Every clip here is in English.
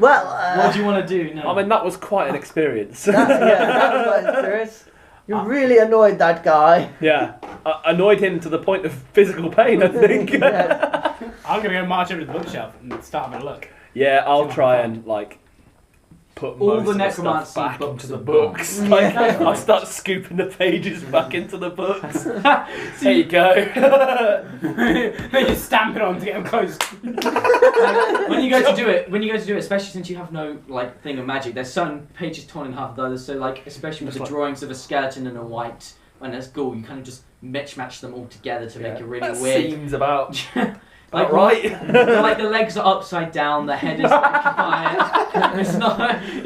Well, what do you want to do now? I mean, that was quite an experience. that was quite an experience. You really annoyed that guy. Yeah, annoyed him to the point of physical pain, I think. Yes. I'm going to go march over to the bookshelf and start having a look. Yeah, I'll try and like put All most the of the stuff necromancy back books into the are books. gone. Like, Yeah. I'll start scooping the pages back into the books. There you go. They just stamp it on to get them close. when you go to do it, especially since you have no like thing of magic, there's certain pages torn in half of others. So like, especially with Just the like- drawings of a skeleton and a white and there's ghoul, you kind of just match them all together to make it really that weird. seems about Like right. like the legs are upside down, the head is occupied.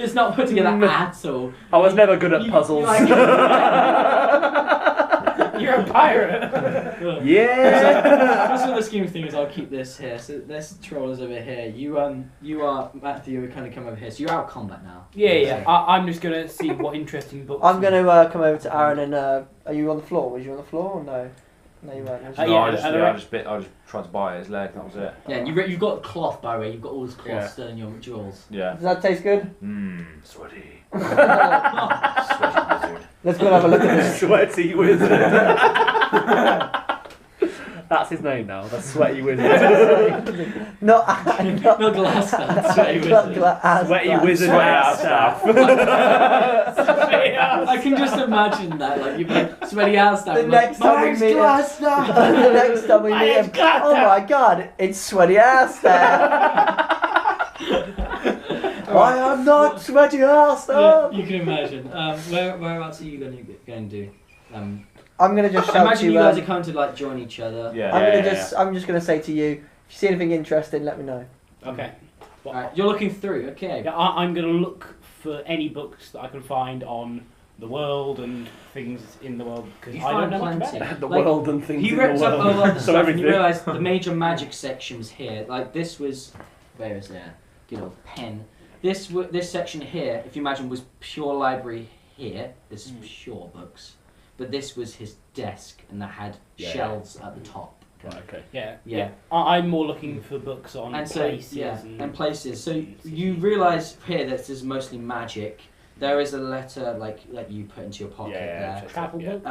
It's not put together at all. I was never good at You- puzzles. You're a pirate. Yeah. So the scheme of things, I'll keep this here. So this troll is over here. You are Matthew. You kind of come over here. So you're out of combat now. Yeah. I'm just going to see what interesting books. I'm going to come over to Aaron and are you on the floor? Was you on the floor or no? No, you weren't. was you? Yeah, No, and the I just tried to bite his leg. That was it. Yeah, and you've got cloth by the way. You've got all this cloth Yeah. still in your jewels. Yeah. Does that taste good? Sweaty. Let's Sweaty lizard. go and have a look at this. Sweaty wizard. That's his name now. The sweaty wizard. Not Not glass stuff. Sweaty wizard. Sweaty wizard. Sweaty staff. I can just imagine that. Like you'd be like, sweaty ass stuff. The next time we meet him, the next time we meet him, oh my god, it's sweaty ass there. I am not sweaty ass Yeah, there. you can imagine. Whereabouts are you going to do? I'm gonna just I shout imagine to you guys are coming to like join each other. Yeah. I'm just gonna say to you, if you see anything interesting, let me know. Okay. Alright, you're looking through. Okay. Yeah, I'm going to look for any books that I can find on the world and things in the world because You I don't find know much about plenty. it. The Like, world and things He in ripped the up a world. lot of the So stuff and you everything. realise the major magic section was here. Like this was, where is it? Good old pen. This section here, if you imagine, was pure library here. This is pure books. But this was his desk and that had shelves at the top. Right, okay. Yeah. I'm more looking for books on And so, places. yeah, and places. So you realise here that this is mostly magic. There is a letter like you put into your pocket there. Travel book.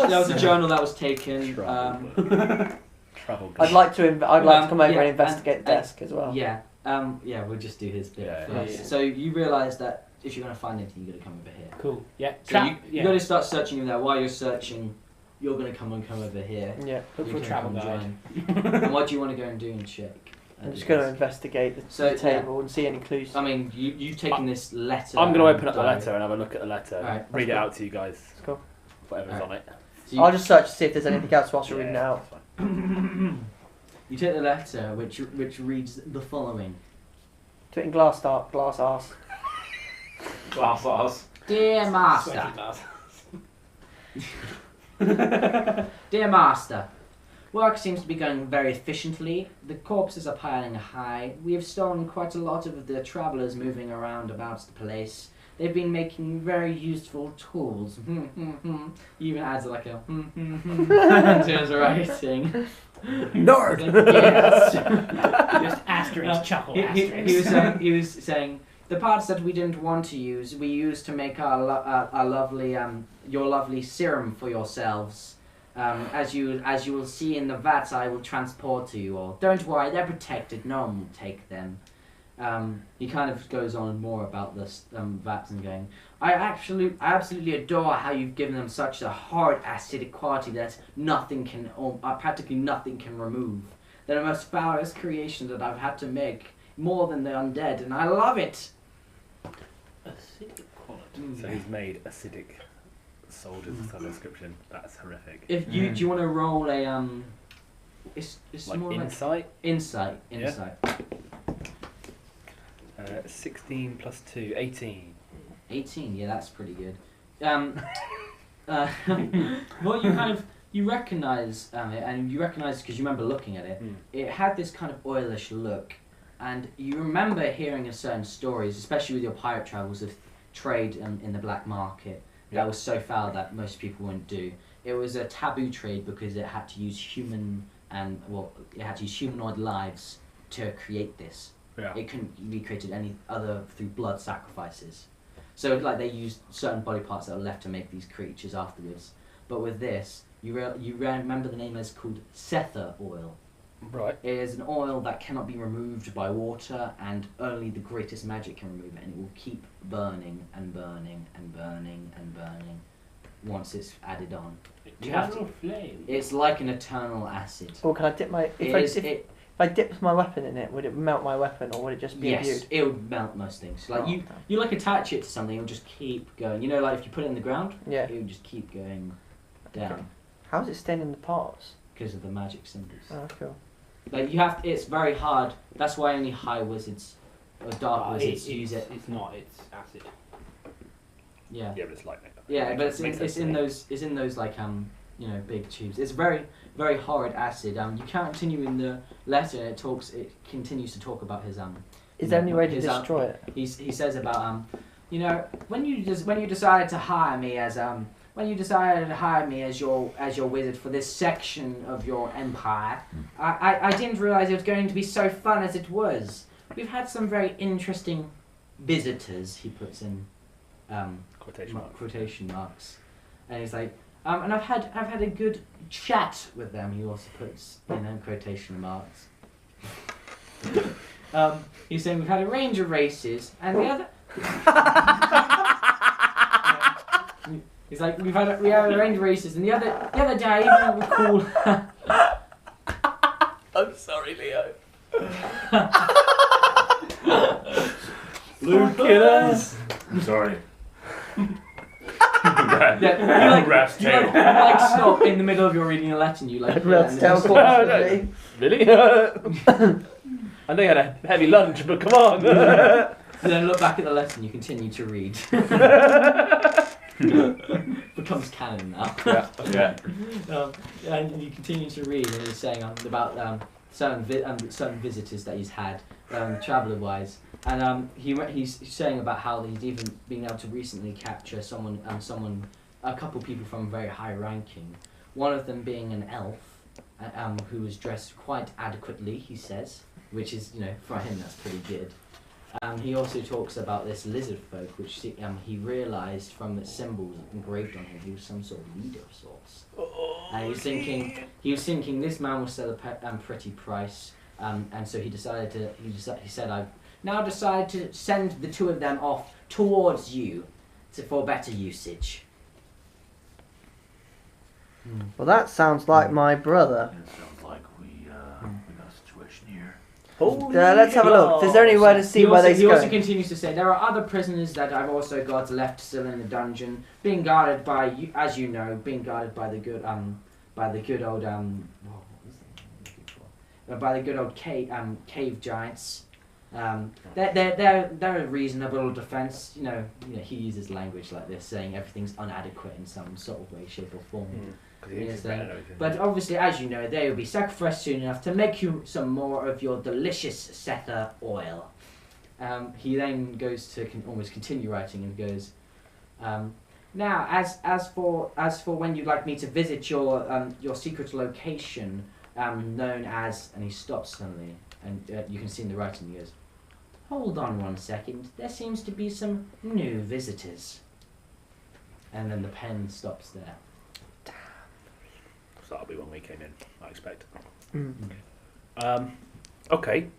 There was a journal that was taken. Travel. I'd like to come over yeah, and investigate the desk as well. Yeah, we'll just do his bit first. yeah. So you realise that if you're going to find anything, you've got to come over here. Cool. Yeah. So you got to start searching in there. While you're searching, you're going to come over here. Yeah. Look You for a can travel come guide. join. And what do you want to go and do and check? I'm just going to investigate the table and see any clues. I mean, you've taken this letter. I'm going to open up the diary. letter and have a look at the letter. Alright, read it out to you guys. Let's go. Whatever's on it. So you, I'll just search to see if there's anything else whilst you're reading it out. you take the letter, which reads the following: Do it in glass arse. Glass ass. Dear Master, Sweaty glass. Dear Master, work seems to be going very efficiently. The corpses are piling high. We have stolen quite a lot of the travellers moving around about the place. They've been making very useful tools. He even adds like a to his writing. Nerd! Yes. Just asterisk, chuckle, He asterisk. he was saying the parts that we didn't want to use, we used to make our lovely your lovely serum for yourselves. As you will see in the vats, I will transport to you all. Don't worry, they're protected. No one will take them. He kind of goes on more about this vats and going, I absolutely adore how you've given them such a horrid acidic quality that practically nothing can remove. They're the most foulest creation that I've had to make, more than the undead, and I love it. Acidic quality. So he's made acidic soldiers as a description. That's horrific. If you do you want to roll a it's Like more insight? insight. 16 plus 2, 18. 18, yeah, that's pretty good. Well, you recognise it, and you recognise because you remember looking at it. It had this kind of oilish look, and you remember hearing a certain stories, especially with your pirate travels, of trade in the black market. That was so foul that most people wouldn't do. It was a taboo trade because it had to use humanoid lives to create this. Yeah. It couldn't be created any other through blood sacrifices. So like they used certain body parts that were left to make these creatures afterwards. But with this, you remember the name is called Sether oil. Right. It is an oil that cannot be removed by water, and only the greatest magic can remove it, and it will keep burning and burning and burning and burning once it's added on. You have to. Flame. It's like an eternal acid. Or can I dip my... If I dipped my weapon in it, would it melt my weapon, or would it just be imbued? Yes, it would melt most things. Like you like attach it to something, it'll just keep going. You know, like if you put it in the ground, Yeah. it would just keep going down. Okay. How's it staying in the parts? Because of the magic symbols. Oh, cool. Like you have, it's very hard. That's why only high wizards or dark wizards use it. It's not. It's acid. Yeah. Yeah, but it's lightning. Yeah, but it's in those like you know, big tubes. It's very horrid acid. You can't continue in the letter. It continues to talk about his Is there any way to destroy it? He says about you know, when you decided to hire me as your wizard for this section of your empire, I didn't realize it was going to be so fun as it was. We've had some very interesting visitors. He puts in quotation marks, and he's like, and I've had a good chat with them. He also puts in quotation marks. He's saying we've had a range of races, and the other. He's like, we had a range of races, and the other day I even recall. I'm sorry, Leo. Blue killers. I'm sorry. Yeah, you like stop in the middle of your reading a letter, and you like. Rat's tail No. Really? I know you had a heavy lunch, but come on. And then look back at the letter, and you continue to read. Becomes canon now. Yeah. And you continue to read, and he's saying about certain visitors that he's had, traveller-wise, and he's saying about how he's even been able to recently capture a couple people from very high ranking. One of them being an elf, who was dressed quite adequately, he says, which is, you know, for him that's pretty good. He also talks about this lizard folk, which he realised from the symbols engraved on him, he was some sort of leader of sorts. And he was thinking this man will sell a pretty price, and so he said, I've now decided to send the two of them off towards you for better usage. Well, that sounds like my brother. It sounds like we got a situation here. Let's have a look. Is there any way to see where they're He also going? continues to say, there are other prisoners that I've also got left still in the dungeon, being guarded by, as you know, by the good old cave giants. They're a reasonable defense. You know, he uses language like this, saying everything's inadequate in some sort of way, shape, or form. But obviously, as you know, they will be sacrificed soon enough to make you some more of your delicious Sether oil. He then goes to almost continue writing and goes, now, as for when you'd like me to visit your secret location, known as, and he stops suddenly, and you can see in the writing, he goes, hold on 1 second, there seems to be some new visitors. And then the pen stops there. So that'll be when we came in, I expect. Mm. Okay.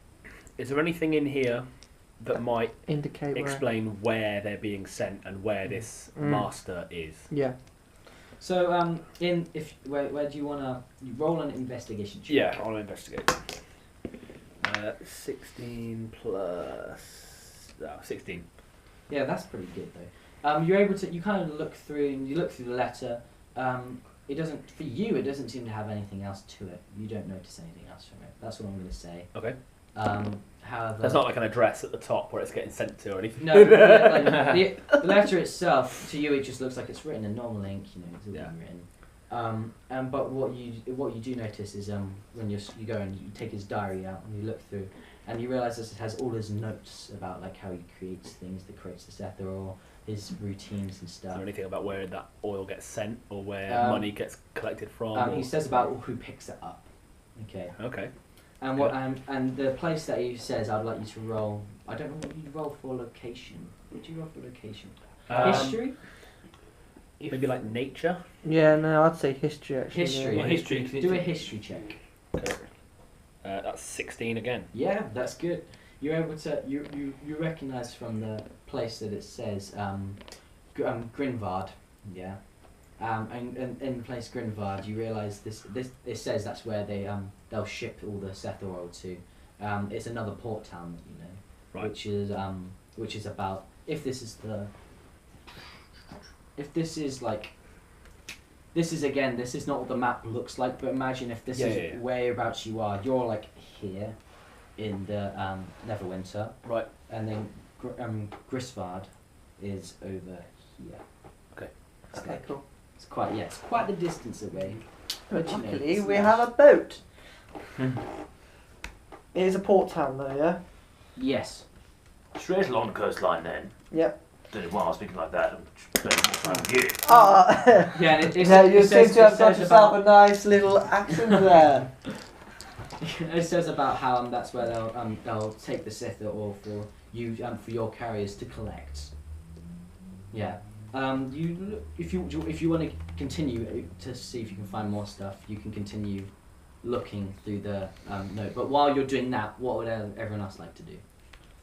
Is there anything in here that might Indicate explain where they're being sent and where this master is? Yeah. So, where do you wanna roll an investigation check? Yeah, I'll investigate. 16 plus 16. Yeah, that's pretty good though. You're able to. You kind of look through and you look through the letter. It doesn't, for you, it doesn't seem to have anything else to it. You don't notice anything else from it. That's what I'm going to say. Okay. However, There's not like an address at the top where it's getting sent to or anything. No, the letter itself, to you, it just looks like it's written in normal ink. You know, it's all been written. But what you do notice is when you go and you take his diary out and you look through, and you realise that it has all his notes about like how he creates things, that creates the Sether, or his routines and stuff. Is there anything about where that oil gets sent or where money gets collected from? He says about who picks it up. Okay. Okay. And what and the place that he says I'd like you to roll. I don't know what you roll for location. What do you roll for location? History. Maybe like nature. Yeah, no, I'd say history actually. History. Yeah. History. Do a history check. That's 16 again. Yeah, that's good. You're able to you recognise from the place that it says Grinvard. Yeah. And in the place Grinvard, you realise this it says that's where they'll ship all the Seth oil to. It's another port town that you know, Right. which is about if this is not what the map looks like, but imagine if this is whereabouts you are. You're like here in the Neverwinter, Right. and then Grisvard is over here. Okay. Okay, cool. It's quite the distance away. But you know, luckily, it's we nice. have a boat. It is a port town though, yeah? Yes. Straight along the coastline then. Yep. Don't know why I was speaking like that. I'm spending more time here. Yeah, and you seem to have got yourself a nice little accent there. It says about how that's where they'll take the Sith ore for you for your carriers to collect. Yeah. If you want to continue to see if you can find more stuff, you can continue looking through the note. But while you're doing that, what would everyone else like to do?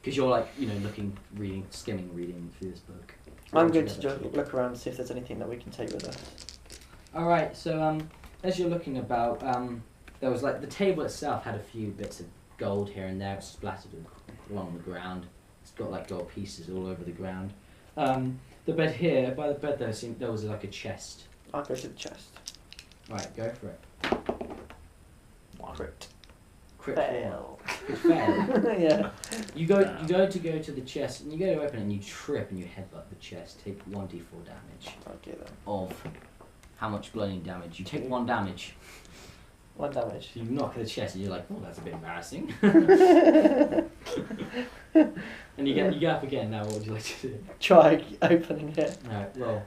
Because you're like reading through this book. I'm going to just look around and see if there's anything that we can take with us. All right. So as you're looking about, there was like the table itself had a few bits of gold here and there. It's splattered along the ground. It's got like gold pieces all over the ground. The bed here, by the bed there was like a chest. I'll go to the chest. Right, go for it. Crit. Crit Fail. Crit fail. Yeah. You go to the chest and you go to open it and you trip and you headbutt the chest. Take 1d4 damage. Okay then. Of how much bludgeoning damage? You take 1 damage. 1 damage. So you knock the chest and you're like, oh, that's a bit embarrassing. And you get up again. Now, what would you like to do? Try opening it. Alright, roll.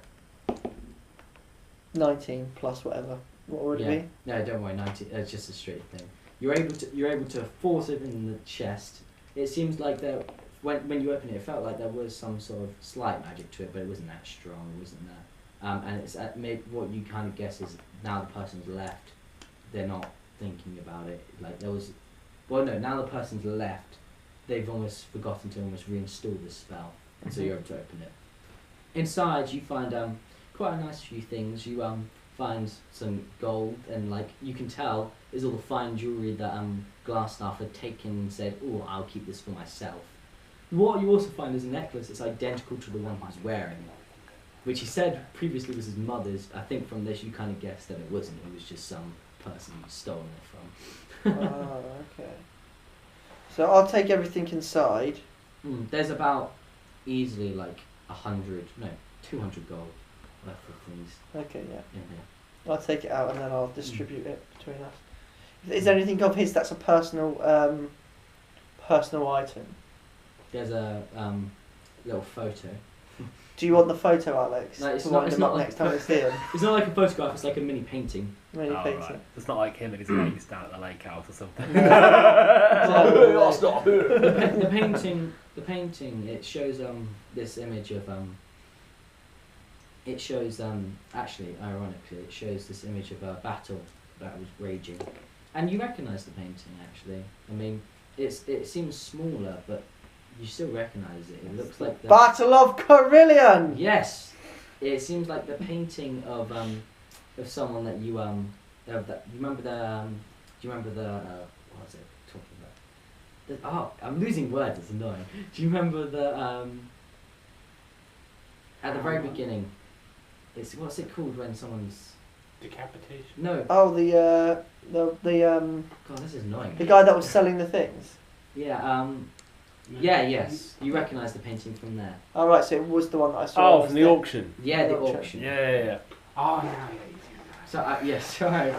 19 plus whatever. What would it be? No, don't worry. 90. It's just a straight thing. You're able to force it in the chest. It seems like when you open it, it felt like there was some sort of slight magic to it, but it wasn't that strong. It wasn't that. And it's maybe what you kind of guess is now the person's left. They're not thinking about it. Like there was. Well, no. Now the person's left. They've almost forgotten to almost reinstall this spell, and so you're able to open it. Inside, you find quite a nice few things. You find some gold, and like you can tell is all the fine jewelry that Glassstaff had taken and said, "Oh, I'll keep this for myself." What you also find is a necklace that's identical to the one he's wearing, which he said previously was his mother's. I think from this you kind of guessed that it wasn't. It was just some person who'd stolen it from. Oh, okay. So I'll take everything inside. There's about easily like 200 gold worth of things Okay, yeah. in here. I'll take it out and then I'll distribute it between us. Is there anything of his that's a personal item? There's a little photo. Do you want the photo, Alex? No, it's to not- wind it's him not up like- next time we see him? It's not like a photograph, it's like a mini painting. Really Oh, painting. right. It's not like him and his mates down at the lake house or something. The painting, it shows this image of it shows actually ironically it shows this image of a battle that was raging, and you recognise the painting actually. I mean, it seems smaller, but you still recognise it. It looks like the Battle of Carillion! Yes, it seems like the painting of someone that you of that. You remember the do you remember the what was it talking about? I'm losing words. It's annoying. Do you remember the at the very beginning? It's what's it called when someone's Decapitation. no. Oh, the God, this is annoying. the guy that was selling the things. Yeah. Yeah. Yes. You recognise the painting from there. Oh, right, so it was the one that I saw. Oh, from the auction. Yeah, the Auction. auction. Yeah. Oh, no, yeah. So yes, sorry.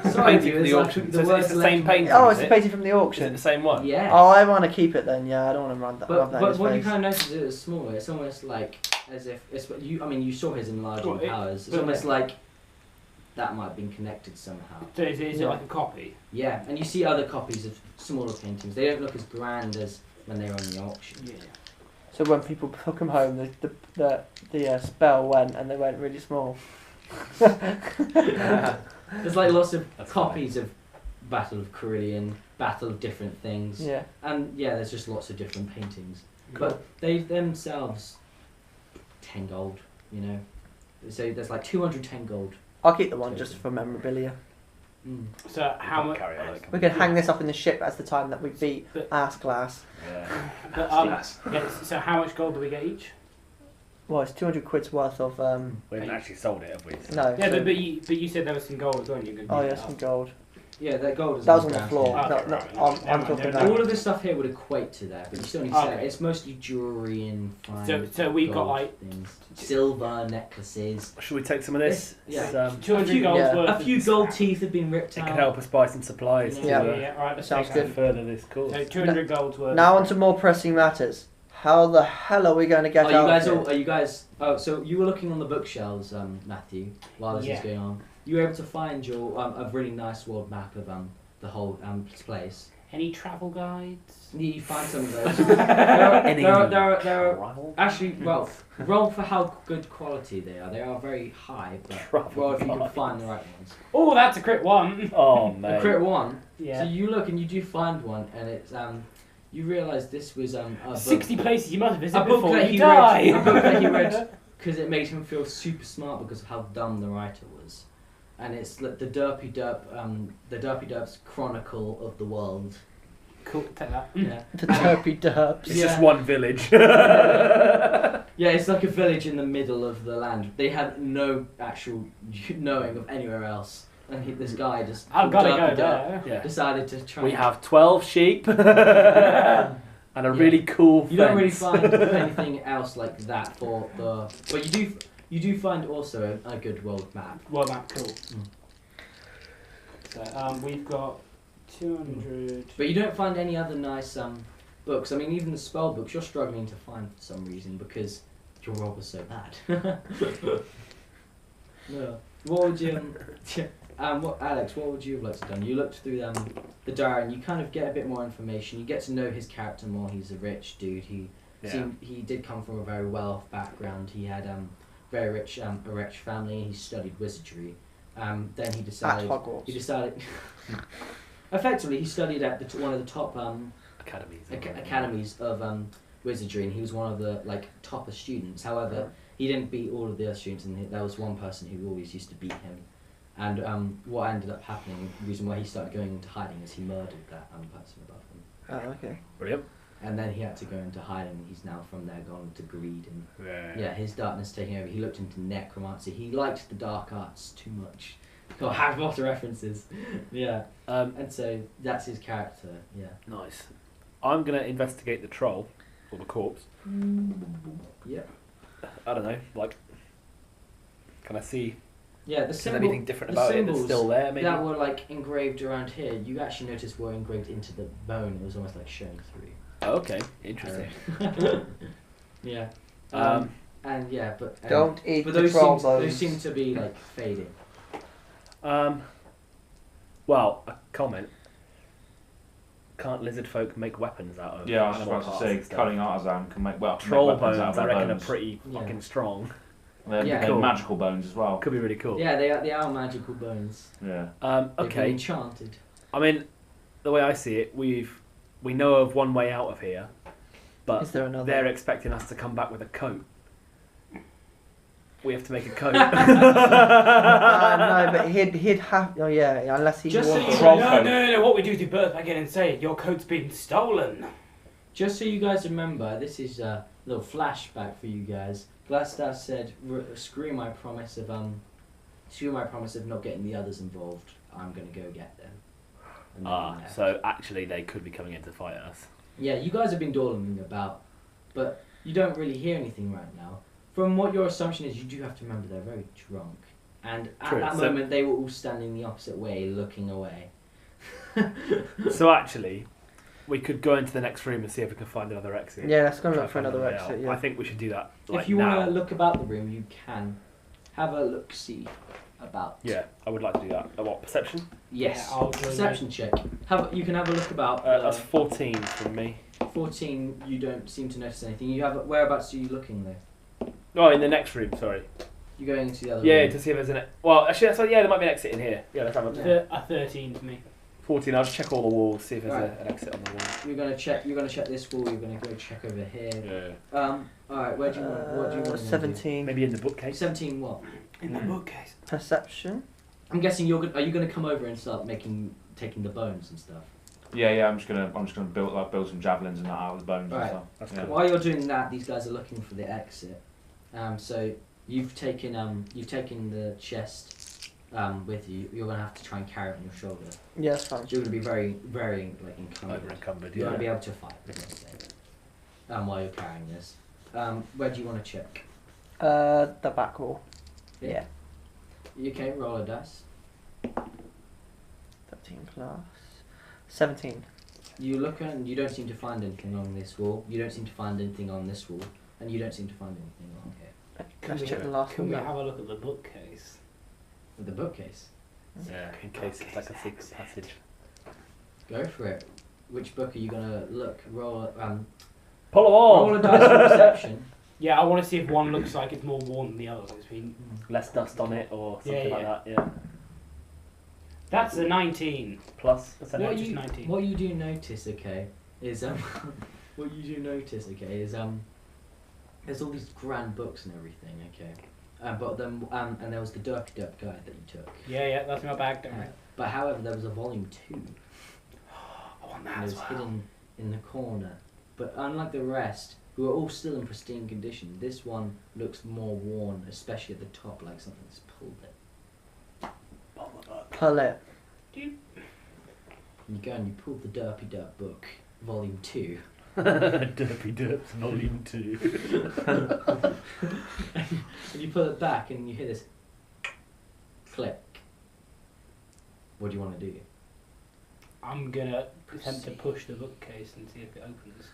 Painting viewers, from the like, auction. the So it's words the same left- painting. Oh, is it's the it? painting from the Is it auction. the same one? Yeah. Oh, I want to keep it then. Yeah, I don't want to rub that But in his what you face. kind of notice is it's smaller. It's almost like as if it's you. I mean, you saw his enlarging Well, powers. It's but- almost like that might have been connected somehow. So is it like a copy? Yeah, and you see other copies of smaller paintings. They don't look as grand as when they were on the auction. Yeah. So when people took them home, the spell went and they went really small. There's like lots of That's copies of Battle of Carillion, Battle of different things. Yeah. And yeah, there's just lots of different paintings. Cool. But they themselves, 10 gold, you know. So there's like 210 gold. I'll keep the one just for memorabilia. Mm. So how much? Carry on, We can hang this up in the ship as the time that we beat But- Ass Glass. Yeah. But, yeah, so how much gold do we get each? Well, it's 200 quid's worth of We haven't actually sold it, have we? no. Yeah, so- but you said there was some gold as well. And you're oh gonna yeah, some gold. Yeah, that gold is That was on the ground floor. here. Okay, No, right, no, right. I'm Never mind, talking never about. All of this stuff here would equate to that, but you still need to say Okay. it's mostly jewellery and fine So we've got gold like things. Silver necklaces. Should we take some of this? Yeah. It's, 200 a few- gold yeah. worth. A few gold teeth have been ripped it out. can help us buy some supplies Yeah. to Yeah. Yeah, right. Let's Sounds take good. that. further this course. So 200 gold worth. Now on to more pressing matters. How the hell are we going to get Are you out guys of all? here? Are you guys? Oh, so you were looking on the bookshelves, Matthew, while this Yeah. is going on. You were able to find your a really nice world map of the whole place. Any travel guides? You find some of those. there are Rival? actually roll for how good quality they are. They are very high, but Travel well, if you can guides. find the right ones. Oh, that's a crit one. Oh, The mate. crit one. Yeah. So you look and you do find one, and it's you realise this was a book. 60 places you must visit A book before that you he die. read. A book that he read because it made him feel super smart because of how dumb the writer was, and it's like the Derpy Derp's Chronicle of the World. Cool, take that. Yeah. The derpy derps. It's Yeah. just one village. Yeah, it's like a village in the middle of the land. They had no actual knowing of anywhere else, and this guy just I've got to Derpy go there. Yeah. decided to try. We and- have 12 sheep and a really cool You don't really fence. find anything else like that for the. But you do find also a good world map. Well, that's cool. So we've got 200. But you don't find any other nice books. I mean, even the spell books you're struggling to find for some reason because your roll was so bad. No. What would you Alex? What would you have liked to done? You looked through the diary and you kind of get a bit more information. You get to know his character more. He's a rich dude. He did come from a very well-off background. He had very rich a rich family. He studied wizardry. Then he At decided. Hogwarts. He decided. Effectively, he studied at one of the top academies of wizardry, and he was one of the topper students. However, he didn't beat all of the other students, and there was one person who always used to beat him. And what ended up happening, the reason why he started going into hiding, is he murdered that person above him. Oh, okay. Brilliant. And then he had to go into hiding, and he's now from there gone to greed and his darkness taking over. He looked into necromancy. He liked the dark arts too much. Got Harry Potter references. Yeah. And so that's his character. Yeah. Nice. I'm going to investigate the troll, or the corpse. Yeah. I don't know, can I see Yeah. The if there's symbol. anything different the about it that's symbols still there, maybe? that were engraved around here, you actually noticed were engraved into the bone. It was almost like showing through. Oh, okay, interesting. Yeah. And yeah, but Don't eat but the those troll those seem bones. to be fading. Well, a comment. Can't lizard folk make weapons out of Yeah, I was animal about to parts say, and stuff? cutting artisan can make Troll make weapons bones, out of I their reckon, bones. are pretty Yeah. fucking strong. They're, Yeah. they're Cool. magical bones as well. Could be really cool. Yeah, they are magical bones. Yeah. They've been Okay. enchanted. I mean, the way I see it, we know of one way out of here, but Is there another? they're expecting us to come back with a coat. We have to make a coat. No, but he'd have. Oh yeah, unless he Just so wants. you Troll No, coat. no, no, what we do is we burst back in and say, your coat's been stolen. Just so you guys remember, this is a little flashback for you guys. Glassstaff said, "Screw my promise of not getting the others involved. I'm gonna go get them." And then he left. So actually they could be coming in to fight us. Yeah, you guys have been dawdling about, but you don't really hear anything right now. From what your assumption is, you do have to remember they're very drunk, and at True, that so- moment they were all standing the opposite way, looking away. So actually, we could go into the next room and see if we can find another exit. Yeah, let's go Try look to for find another way exit. out. Yeah. I think we should do that If you now. want to look about the room, you can have a look. See, about. Yeah, I would like to do that. What, perception? Yes. Yeah, I'll join Perception check. You can have a look about. That's 14 from me. 14. You don't seem to notice anything. You have. Whereabouts are you looking though? Oh, in the next room, sorry. You're going into the other Yeah, room. to see if there's an... Well, actually, so yeah, there might be an exit in here. Yeah, let's have a... A 13 for me. 14, I'll just check all the walls, see if there's Right. an exit on the wall. You're gonna check this wall. You're gonna go check over here. Yeah. All right. Where do you want? What do you want? 17. Maybe in the bookcase? 17. What? In the bookcase. Perception. I'm guessing are you gonna come over and start taking the bones and stuff? Yeah. I'm just gonna build some javelins and that out of the bones Right. and stuff. That's Yeah. cool. While you're doing that, these guys are looking for the exit. So you've taken the chest with you. You're gonna have to try and carry it on your shoulder. Yeah, that's fine. So you're gonna be very, very like encumbered. Over encumbered, You're yeah. gonna be able to fight. Let's say, while you're carrying this. Where do you want to check? The back wall. Yeah. You okay? Roll a dice. 13 plus 17. You look and you don't seem to find anything on this wall. You don't seem to find anything on this wall, and you don't seem to find anything on here. Let's check the last Can one. we then. have a look at the bookcase? With the bookcase. Yeah, in case it's like a secret passage. Go for it. Which book are you gonna look? Roll Pull them roll a dice for perception. Yeah, I want to see if one looks like it's more worn than the other. It's been... Less dust on it or something Yeah, like yeah. that, yeah. That's a 19. Plus, What What just you 19. what you do notice, okay, is there's all these grand books and everything, okay. But then and there was the Derpy Derp guide that you took. Yeah, that's in my bag, don't worry. But however, there was a volume 2. I want And that it as was well. hidden in the corner. But unlike the rest, who are all still in pristine condition, this one looks more worn, especially at the top, like something's pulled it. Pull it. You go and you pull the Derpy Derp book, volume 2. Derpy Derps Volume 2. And you pull it back and you hear this click. What do you want to do? I'm gonna attempt to push the bookcase and see if it opens.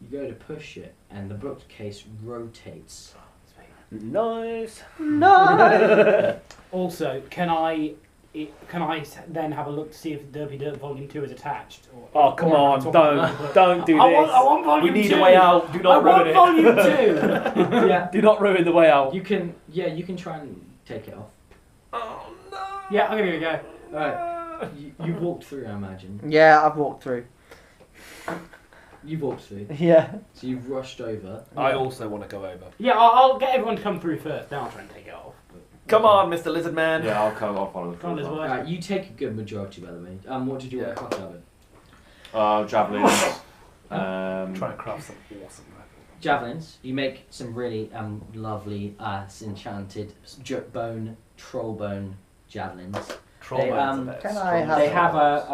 You go to push it, and the bookcase rotates. Nice. No! Also, can I then have a look to see if Derpy Dirt Volume 2 is attached? Oh, come on, don't do this. I want Volume 2! We need a way out, do not ruin it. Volume 2! Yeah. Do not ruin the way out. You can try and take it off. Oh, no. Yeah, I'll give it a go. Alright. You walked through, I imagine. Yeah, I've walked through. You walked through. Yeah. So you've rushed over. I also want to go over. Yeah, I'll get everyone to come through first, then I'll try and take it off. But... Come on, Mr. Lizard Man. Yeah, I'll follow the Can't through. as well. Alright, you take a good majority, by the way. What did you want to cut out of it? Javelins. Try and craft some awesome weapons. Javelins. You make some really lovely, enchanted bone, troll bone javelins. They, Can I have They some have of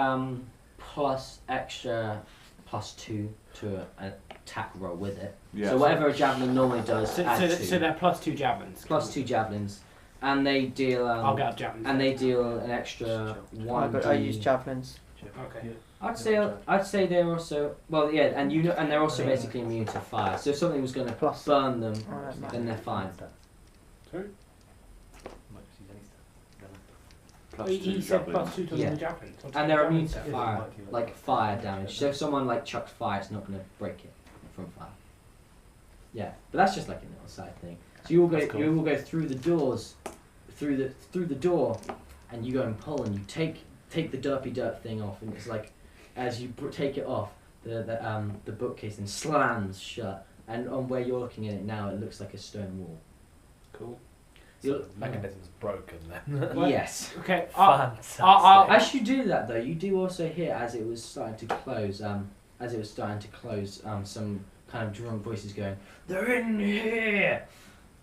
a +2 to an attack roll with it. Yeah. So whatever a javelin normally does, add 2. So they're +2 javelins. +2 javelins, and they deal. I'll get up javelins. And they deal an extra those? 1d. I use javelins. Okay. I'd say they're also and they're also basically immune to fire. So if something was going to Plus. burn them, Alright, then they're fine. He said +2 to Yeah. the javelins. And they're immune to fire, like fire damage. So if someone like chucks fire, it's not going to break it from fire. Yeah, but that's just like a little side thing. So you will go through the doors, through the door, and you go and pull and you take the derpy dirt thing off, and it's like as you take it off, the bookcase then slams shut, and on where you're looking at it now, it looks like a stone wall. Cool. You'll- So the mechanism's broken then. Yes. Okay. Fantastic. As you do that though, you do also hear as it was starting to close, some kind of drunk voices going, "They're in here!"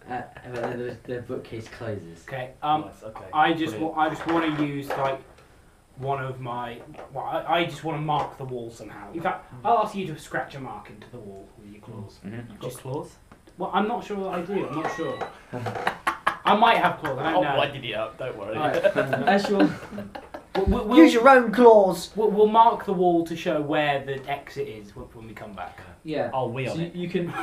And then the bookcase closes. Okay. Nice, okay. I just Brilliant. want to use like one of my. Well, I just want to mark the wall somehow. In fact, I'll ask you to scratch a mark into the wall with your claws. You've got claws? Well, I'm not sure that I do. I'm not sure. I might have claws. I don't know. I did it up, don't worry. Alright, as you're We'll, Use your own claws. we'll mark the wall to show where the exit is when we come back. yeah. I'll wheel So it. you can. Neon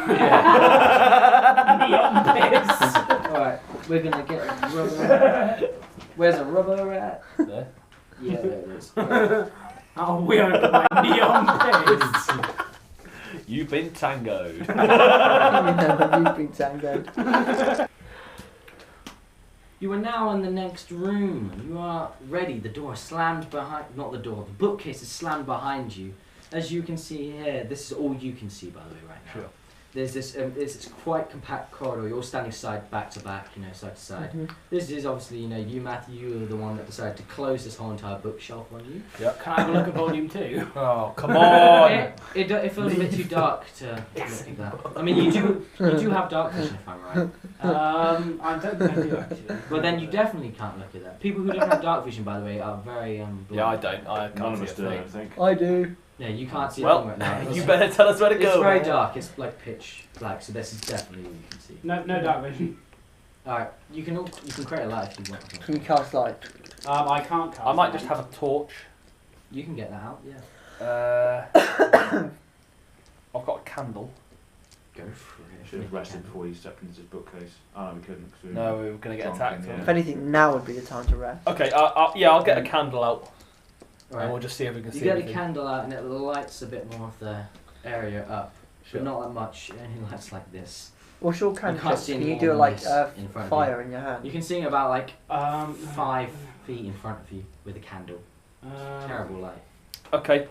piss. Alright, we're gonna get rubber. Where's a rubber rat? There. Yeah, there it is. Oh, we are my neon paste. You've been tangoed. You know, you've been tangoed. You are now in the next room. You are ready. The door is slammed behind. Not the door. The bookcase is slammed behind you. As you can see here, this is all you can see, by the way, right now. Sure. There's this quite compact corridor. You're all standing back to back, side to side. Mm-hmm. This is obviously, you, Matthew, you were the one that decided to close this whole entire bookshelf on you. Can I have a look at volume 2? Oh, come on! It feels a bit too dark to look at that. I mean, you do have dark vision, if I'm right. I don't think I do actually. But then you definitely can't look at that. People who don't have dark vision, by the way, are very blind. Yeah, I don't. I None can't of see us a do, I thing. don't think. I do. Yeah, you can't see Well, anything right now. you better tell us where to It's go. very man. dark. It's like pitch black. So this is definitely all you can see. No dark vision. All right, you can create a light if you want. Can you cast light? I can't cast. I might just have a torch. You can get that out. Yeah. I've got a candle. Go for it. Should have rested before you stepped into this bookcase. Oh, no, we couldn't. Cause we No, we were going to get Drunk attacked. in weren't If we? anything, now would be the time to rest. Okay, yeah, I'll get a candle out. All And right. we'll just see if we can You see get anything. the candle out, and it lights a bit more of the area up, Sure. but not that much. It only lights like this. What's your You cantrip? can't see Can any you more do than like this in front of fire in your hand? You can see about like 5 feet. feet in front of you with a candle. Terrible light. Okay,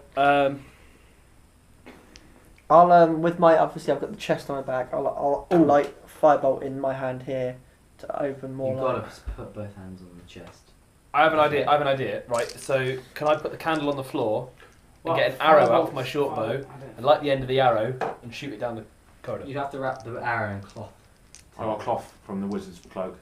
I'll with my obviously I've got the chest on my back. I'll light firebolt in my hand here to open more You've light. got to put both hands on the chest. I have an idea. Right, so can I put the candle on the floor and get an arrow out for my short bow and light the end of the arrow and shoot it down the corridor? You'd have to wrap the arrow in cloth. I got a cloth from the wizard's cloak.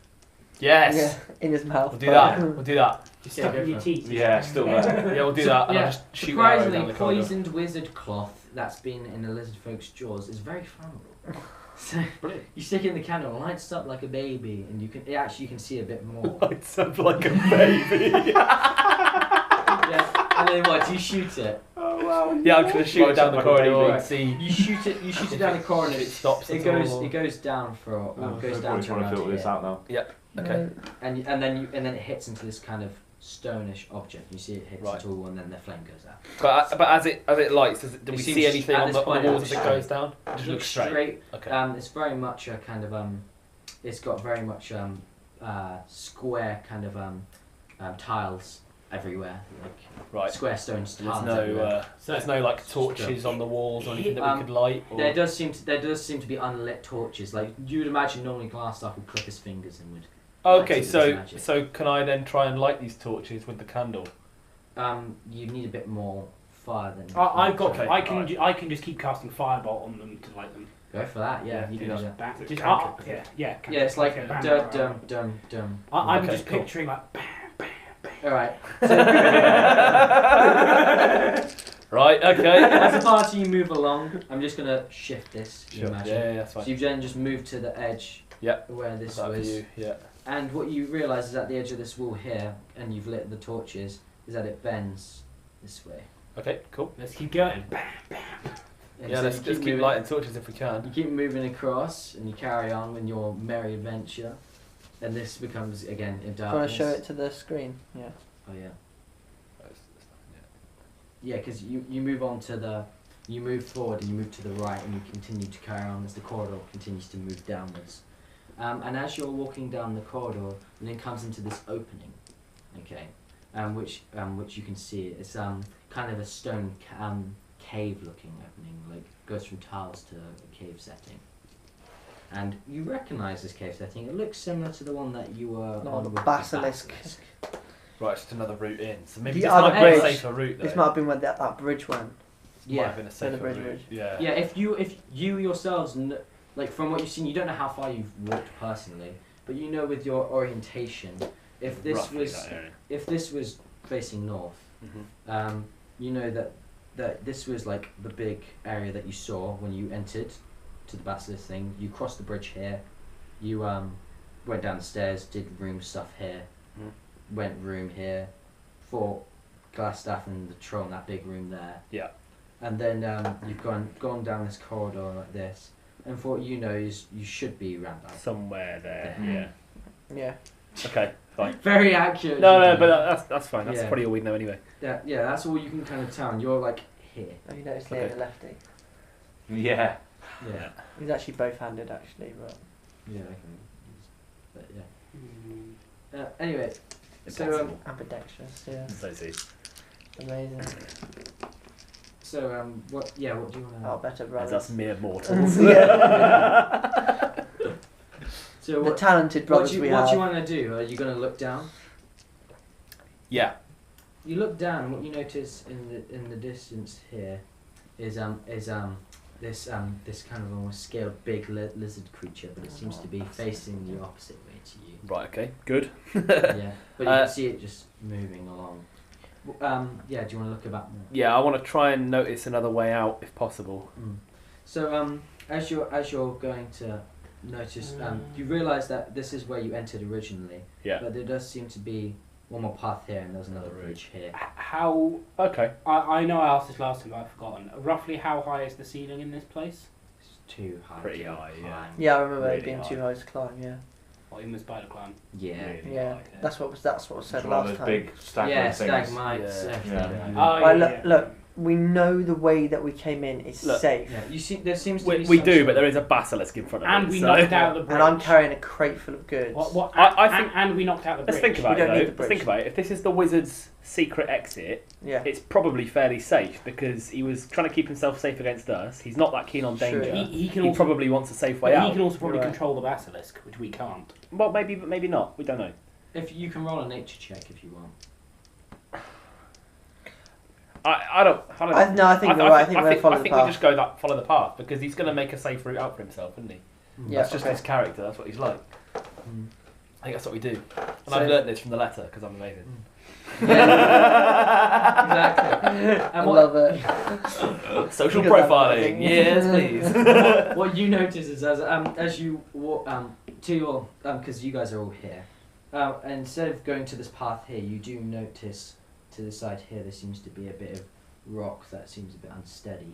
Yes! Yeah, in his mouth. We'll do that. We'll do that. Just Yeah, stuck go in your for it. teeth. Yeah, still there. Yeah, we'll do that, and Yeah, I'll just shoot the arrow down surprisingly, the corridor. poisoned wizard cloth that's been in the lizard folk's jaws is very flammable. So Brilliant. you stick it in the candle, it lights up like a baby, and you can see a bit more. Lights up like a baby. Yeah, and then what? You shoot it. Oh, wow. Yeah, I'm just gonna shoot it Lights down up the like a corridor baby. and see. You shoot it. You shoot it down the corner. If it stops It at goes. all. It goes down for. Goes down Everybody's to trying to around filter this here. out now. Okay. And then it hits into this kind of stonish object. You see it hits Right. it all, and then the flame goes out. But as it lights, do It we seems see anything at on this the point walls it's as it straight. goes down? It just looks straight. Okay. It's very much a kind of it's got very much square kind of tiles everywhere, like Right. square stone There's tiles. no everywhere. there's no like torches on the walls or anything that we could light. Or... There does seem to be unlit torches. Like you'd imagine, normally glass stuff would click his fingers and would. Okay, light it with his so magic. so can I then try and light these torches with the candle? You need a bit more fire than. I've got. Okay, I can just keep casting firebolt on them to light them. Go for that. Yeah, you do can do that. that. That, just, cantrip. yeah. Yeah, it's like okay, bam, dum bam, dum dum. I'm Okay, just cool. picturing like. Bam, bam, bam. All right. Right. Okay. As a party you move along, I'm just gonna shift this. You Sure. imagine. Yeah, that's So fine. you've then just moved to the edge. Yep. Where this That for was. you. Yeah. And what you realise is at the edge of this wall here, and you've lit the torches, is that it bends this way. Okay. Cool. Let's keep going. Bam. And Yeah. so Let's you just keep moving- lighting torches if we can. You keep moving across, and you carry on with your merry adventure. And this becomes again in Do you want darkness. to show it to the screen? Yeah. Oh yeah. Yeah, because you move on to the, you move forward and you move to the right and you continue to carry on as the corridor continues to move downwards. And as you're walking down the corridor, and then comes into this opening, okay, which you can see it's kind of a stone cave-looking opening, like goes from tiles to a cave setting. And you recognise this cave setting. It looks similar to the one that you were No, on the with basilisk. Right. Just another route in. So maybe The this other might be a bridge. safer route though. This might have been where that bridge went. Might Yeah. have been a the safer bridge, route. bridge. Yeah. Yeah, if you yourselves, like from what you've seen, you don't know how far you've walked personally, but you know with your orientation, if this Roughly was that area. if this was facing north, you know that this was like the big area that you saw when you entered to the basilisk thing. You crossed the bridge here, you went down the stairs, did room stuff here, went room here, fought Glassstaff and the troll in that big room there. Yeah. And then you've gone down this corridor like this, and for what you know is you should be around that. Somewhere there. Yeah. Yeah. Yeah. Okay. fine. Very accurate. No, but that's fine. That's Yeah. probably all we know anyway. Yeah, that's all you can kind of tell. And you're like here. Have you noticed Okay. the lefty? Yeah. Yeah. He's actually both-handed, actually, but Yeah. I can. But yeah. Mm. Anyway, so Impossible. ambidextrous. Yeah, So see. amazing. what? Yeah, what do you want to? Oh, better As brothers. us mere mortals. So The what? talented What brothers do you we What have. do you want to do? Are you going to look down? Yeah. You look down, and what you notice in the distance here is this kind of almost scaled big lizard creature, but it seems to be facing the opposite way to you. Right. Okay. Good. Yeah, but you can see it just moving along. Yeah, do you want to look about more? Yeah, I want to try and notice another way out if possible. So as you're going to notice, you realise that this is where you entered originally. Yeah. But there does seem to be one more path here, and there's another bridge here. How? Okay. I know I asked this last time, but I've forgotten. Roughly how high is the ceiling in this place? It's too high. Pretty to high, yeah. climb. Yeah, I remember Really it being high. too high to climb. Yeah, Or in the spider climb? Yeah. Really yeah. high, That's what was said It's one of last those time. big staggering Yeah, things. stalagmites. Yeah. Everything. Yeah. Oh, Right, yeah. look, we know the way that we came in is Look. safe, Yeah, you see, there seems to be. We some do, sort but of- there is a basilisk in front of And it. we so- knocked out the bridge. and I'm carrying a crate full of goods. What? I and, think- and we knocked out the bridge. Let's think about We it don't need though. the Let's bridge. think about it. If this is the wizard's secret exit, Yeah, it's probably fairly safe because he was trying to keep himself safe against us. He's not that keen on Sure. danger. He can He also, probably wants a safe but way he out. can also probably You're right. control the basilisk, which we can't. Well, maybe, but maybe not. We don't know. If you can roll a nature check if you want. I don't. no, I think you're right. I think we're I following think the we path. just go follow the path because he's going to make a safe route out for himself, isn't he? Yeah, That's just okay. his character. That's what he's like. Mm. I think that's what we do. And So- I've learnt this from the letter because I'm amazing. Exactly. I And what, love it. Social Look at that profiling. thing. Yes, please. what you notice is as you walk to your because you guys are all here, instead of going to this path here, you do notice to the side here there seems to be a bit of rock that seems a bit unsteady.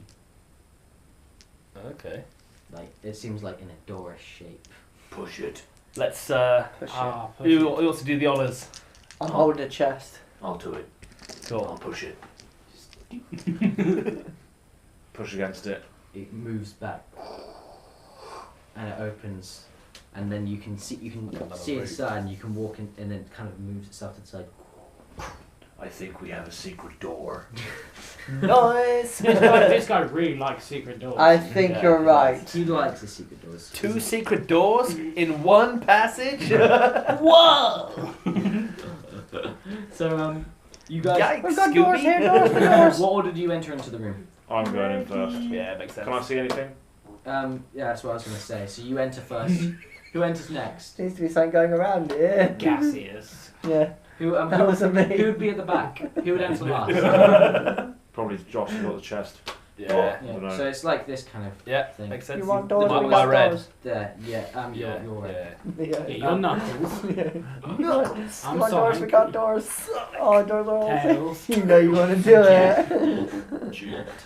Okay. Like it seems like in a Dorish shape. Push it. Let's. Push it. Who wants to do the honours? I'm holding a chest. I'll do it. Go on, push it. Push against it. It moves back, and it opens, and then you can see Another route. inside, and you can walk in, and it kind of moves itself to the side. I think we have a secret door. Nice. This guy really likes secret doors. I think Yeah, you're right. He likes the secret doors. Two secret doors in one passage. Whoa! So you guys. Yikes, We've got doors Scooby. here, doors for doors. What order do you enter into the room? I'm going in first. Yeah, makes sense. Can I see anything? Yeah, that's what I was going to say. So you enter first. Who enters next? Seems to be something going around here. Gaseous. Yeah, Who that wasn't me. who would be at the back? Who would enter last? Probably Josh has got the chest. Yeah. I Yeah. don't know. So it's like this kind of Yeah, thing. makes sense. You want The doors? one We with my got red. doors. There. Yeah. Yeah, You're right. yeah. Yeah, your knuckles. Knuckles. I'm You want sorry. doors? We got doors. Oh, doors are all Tails. You know you want to do it.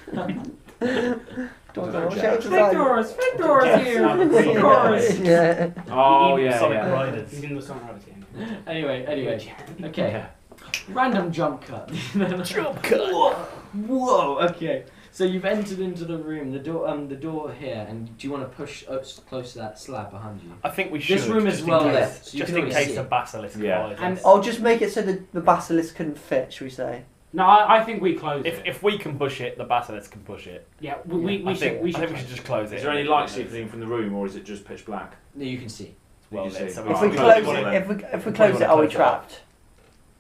Doors are all shapes of life. Findors here. Findors. Findors. Yeah. Oh, Even yeah, Sonic yeah. Riders. He's in the Sunrise game. Anyway. Okay. Random jump cut. Jump cut. Whoa. Okay. So you've entered into the room. The door here, and do you want to push up close to that slab behind you? I think we should. This room is just in well case- lit, so you Just can in already case see a it. basilisk Yeah. flies. And- I'll just make it so the basilisk couldn't fit, shall we say? No, I think we close it. If we can push it, the basilisk can push it. Yeah, we I should think we close should it. just close it. Is there any light seeping in from the room, or is it just pitch black? No, you can see. Well You lit, see. so If Oh, we okay. close Well, it, then. if we Probably close it, are we wanna close it off. trapped?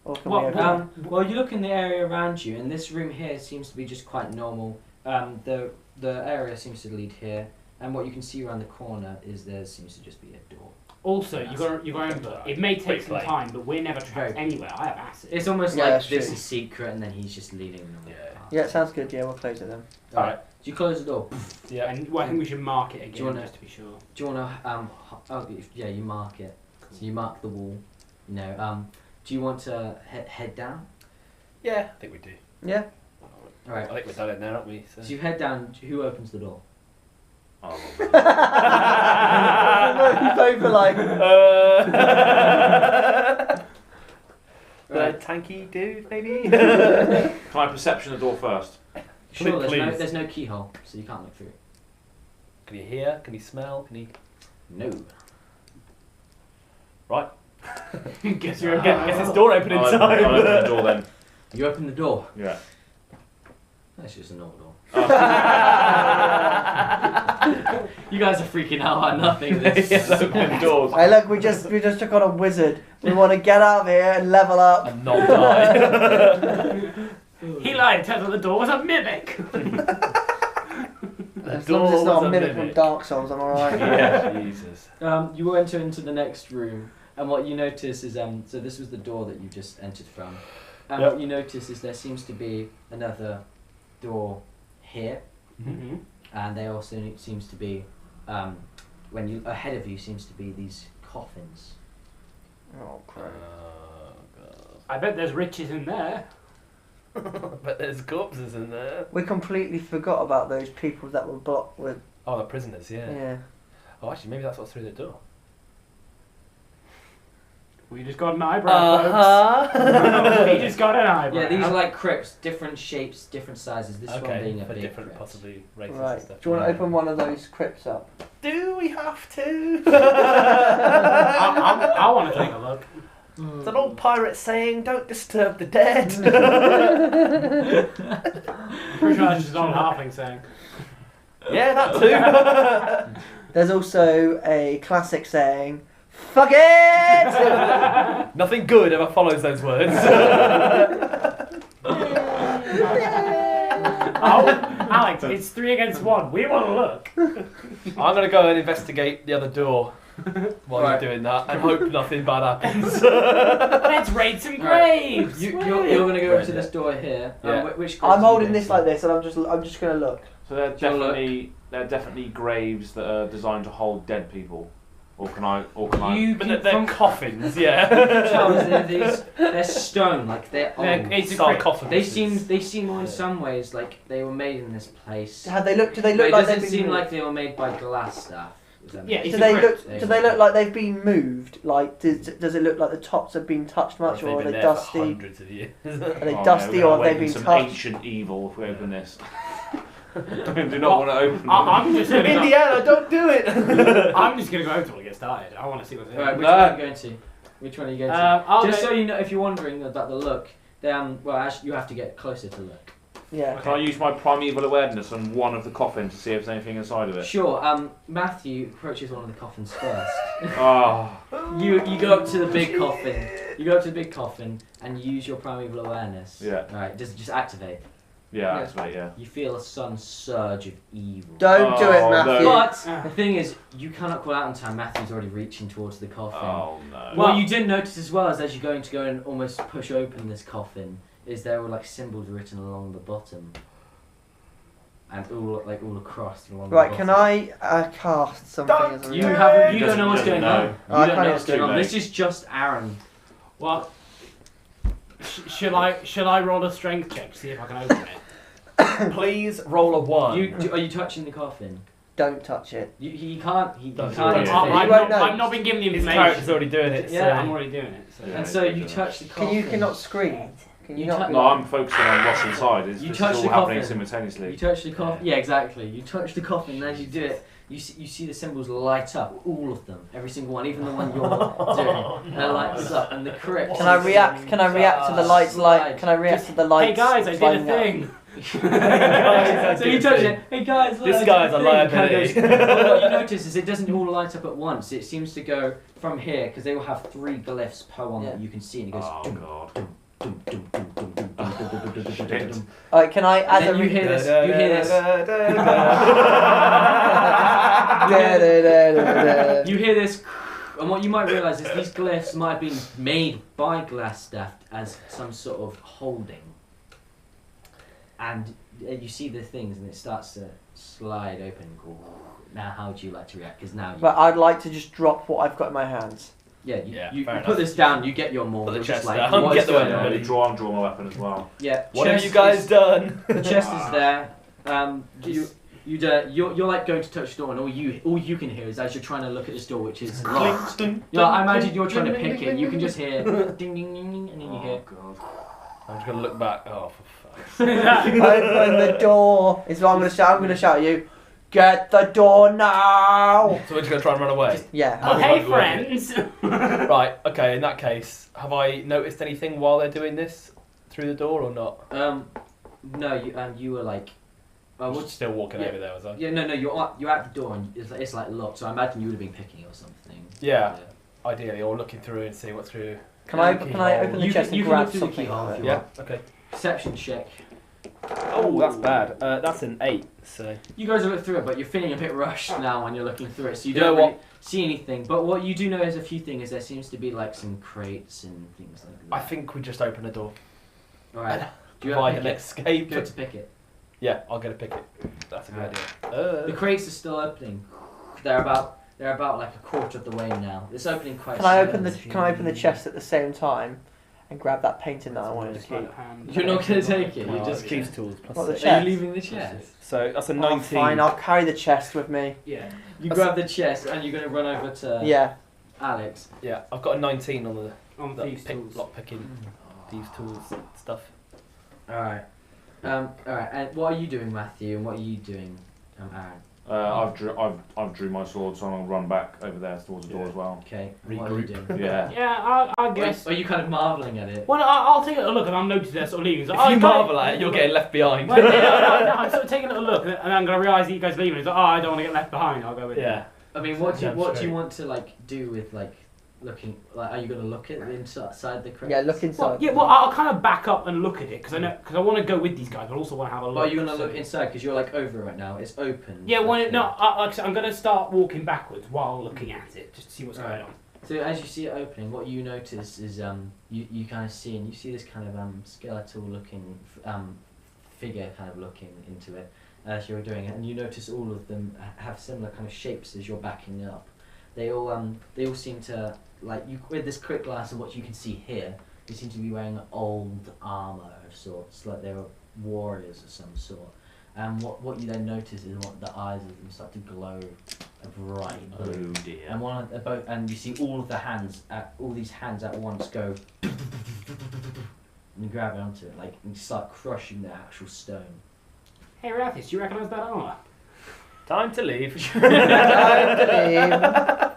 Or can Well, we open it? Well, you look in the area around you, and this room here seems to be just quite normal. The area seems to lead here, and what you can see around the corner is there seems to just be a door. Also, you got to remember, it may take Quick some play. time, but we're never trapped Very- anywhere. I have acid. It's almost Yeah, like that's this true. is secret, and then he's just leading them. Yeah. Yeah, it sounds good. Yeah, we'll close it then. Alright. Do you close the door? Yeah. And well, I think we should mark it Do you again wanna- just to be sure. Do you want to? Yeah, you mark it. So you mark the wall. You know. Do you want to head down? Yeah, I think we do. Yeah. All right. I think we're done in there, aren't we? So. So you head down. Who opens the door? Oh, We both were like, tanky dude, maybe? Can I perception the door first? Sure, Please. there's no keyhole, so you can't look through it. Can you hear? Can you smell? Can you? No. Right. Guess Guess it's door open in I'll time. I'll open the door then. You open the door. Yeah. That's just a normal door. Oh. You guys are freaking out about nothing. Yes, open doors. Hey, look, we just took on a wizard. We want to get out of here and level up. And not die. He lied. Turns out the door was a mimic. As long as it's not a mimic from Dark Souls, I'm alright. Yeah, Jesus. You enter into the next room, and what you notice is so this was the door that you just entered from. And Yep. what you notice is there seems to be another door here, Mm-hmm. and there also seems to be when you ahead of you seems to be these coffins. Oh, crap. I bet there's riches in there. But there's corpses in there. We completely forgot about those people that were blocked with. Oh, the prisoners, yeah. Yeah. Oh, actually, maybe that's what's through the door. We just got an eyebrow, folks. We just got an eyebrow. Yeah, these are like crypts, different shapes, different sizes. This one Okay, being a for big different, crypt. possibly races Right. and stuff. Do you want to open one of those crypts up? Do we have to? I want to take a look. It's an old pirate saying, "Don't disturb the dead." Pretty sure that's just an old halfling saying. Yeah, that too. There's also a classic saying, "Fuck it!" Nothing good ever follows those words. Oh, Alex, it's 3 against 1. We want to look. I'm going to go and investigate the other door while Right. you're doing that and hope nothing bad happens. Let's raid some graves. You're going to go to this door here. Yeah. Which I'm holding this like this, and I'm just going to look. So they're Do you wanna definitely graves that are designed to hold dead people, or can I? You But can, they're from coffins, yeah. Charles, they're stone, like they're old. It's a Sarcophagus. They seem in some ways like they were made in this place. Have they look? Do they But look it like doesn't they've seem been like moved? they were made by glass stuff. Does that Yeah, make it's Do a they crypt. look? Do they look like they've been moved? Like, does it look like the tops have been touched much, or are they dusty? hundreds of years. Are they dusty, or have they been some touched? ancient evil if we open this? I do not want to open. I'm just gonna go. Indiana, don't do it. I'm just gonna go over till we get started. I want to see what's in. Alright, which No. one are you going to? Which one are you going to? I'll Just go- so you know, if you're wondering about the look, then well, actually, you have to get closer to look. Yeah. Can I use my primeval awareness on one of the coffins to see if there's anything inside of it? Sure. Matthew approaches one of the coffins first. Oh, You go up to the big coffin. You go up to the big coffin and you use your primeval awareness. Yeah. Right. Just activate. yeah, Yeah. that's right, yeah. You feel a sudden surge of evil. Don't do it, Oh, no. Matthew. But Ah. the thing is, you cannot call out in time. Matthew's already reaching towards the coffin. Oh no. What you didn't notice as well is as you're going to go and almost push open this coffin, is there were like symbols written along the bottom. And all across along Right, the can bottom. I cast something as a You reaction? haven't. You He don't know what's doesn't going on. know. You I don't can't know what's even going on. do This is just Aaron. Well, shall I roll a strength check to see if I can open it? Please roll a 1. Are you touching the coffin? Don't touch it. He can't. He Don't can't. do it. activate I've You it. won't know. not been given the His information. character's already doing it. Yeah, I'm so. already doing it. So. Yeah. And so you touch the coffin. You cannot scream? Can you You not? touch- be- No, I'm focusing on what's inside. You This touch is the all happening coffin. simultaneously. You touch the coffin. Yeah, exactly. You touch the coffin, and as you do it, you see the symbols light up. All of them, every single one, even the one you're doing. And it lights up, and the crypt. Can I react? Can I react to the lights light? Can I react to the lights? Hey guys, I did a lighting up? thing. So you touch it. Hey guys, look, This I did guy's a thing. liability. Well, what you notice is it doesn't all light up at once. It seems to go from here because they will have 3 glyphs per one that Yeah. you can see, and it goes. Oh dum, god. dum, dum, dum, dum, dum, dum, dum, dum, dum, dum, dum, dum, dum. Alright, can I And as then a you hear this. You hear this. this? You hear this, and what you might realise is these glyphs might have been made by glass staff as some sort of holding. And you see the things, and it starts to slide open. Now, how would you like to react? Because now, But I'd like to just drop what I've got in my hands. you fair put enough. this down. You get your more. Put the You're just chest like, down, what get is the going weapon on? ready. Draw my weapon as well. Yeah. What have chest you guys is- done? The chest is there. You You're like going to touch the door, and all you can hear is as you're trying to look at this door, which is locked. I imagine you're trying to pick it. You can just hear ding ding ding ding, and then you hear. God. I'm just gonna look back. Oh, for fuck's Open the door. Is what I'm gonna shout. I'm gonna shout at you. Get the door now. So we're just gonna try and run away. Yeah. Oh, hey, friends! Right. Okay. In that case, have I noticed anything while they're doing this through the door or not? No, you were like. I'm still walking over there, was I? Yeah, no, you're at the door and it's like locked. So I imagine you would have been picking it or something. Yeah. Ideally, or looking through and see what's through. Can I open the chest and grab something? Yeah. Okay. Perception check. Oh, that's bad. That's an 8. So. You guys have looked through it, but you're feeling a bit rushed now when you're looking through it, so you You know don't really what? see anything. But what you do know is a few things. There seems to be like some crates and things like that. I think we just open the door. All right. Do you Provide have an to escape. go to pick it? Yeah, I'll go to pick it. That's a good Right. idea. The crates are still opening. They're about like a quarter of the way now. It's opening quite. Can I open the chest at the same time and grab that painting that I wanted to keep? You're not going to take it. You're just. Keys tools What, plus the 6. chest? Are you leaving the chest? So that's a Oh, 19. fine, I'll carry the chest with me. Yeah. You grab the chest and you're going to run over to Yeah. Alex. Yeah, I've got a 19 on the On these tools. lock picking, thieves tools stuff. All right. All right. And what are you doing, Matthew? And what are you doing, Aaron? I've drew my sword, so I'm gonna run back over there towards the door as well. Okay. And what are you Regroup. doing? Yeah. Yeah, I guess. Are you kind of marveling at it? Well, I'll take a look and I'll notice they're sort of leaving. So, If you marvel at it, you're getting left behind. Well, no, I'm sort of taking a little look and I'm going to realise that you guys are leaving. It's like, I don't want to get left behind. I'll go with you. Yeah. I mean, what do you Straight. want to like do with like looking? Like, are you going to look at the inside the crate? Yeah, look inside. Well, I'll kind of back up and look at it because I want to go with these guys, but also want to have a look. Well, you're going to so- look inside because you're like over right now. It's open. Yeah, well, Okay. no, like I said, I'm going to start walking backwards while looking at it, just to see what's going Right. on. So as you see it opening, what you notice is you kind of see this kind of skeletal looking figure kind of looking into it as you're doing it, and you notice all of them have similar kind of shapes as you're backing up. They all seem to like you with this quick glance of what you can see here. They seem to be wearing old armor of sorts, like they were warriors of some sort. And what you then notice is what the eyes of them start to glow a bright blue. Oh dear. And and you see all these hands at once go and you grab onto it, like and start crushing the actual stone. Hey, Rathis, do you recognise that armour? Time to leave.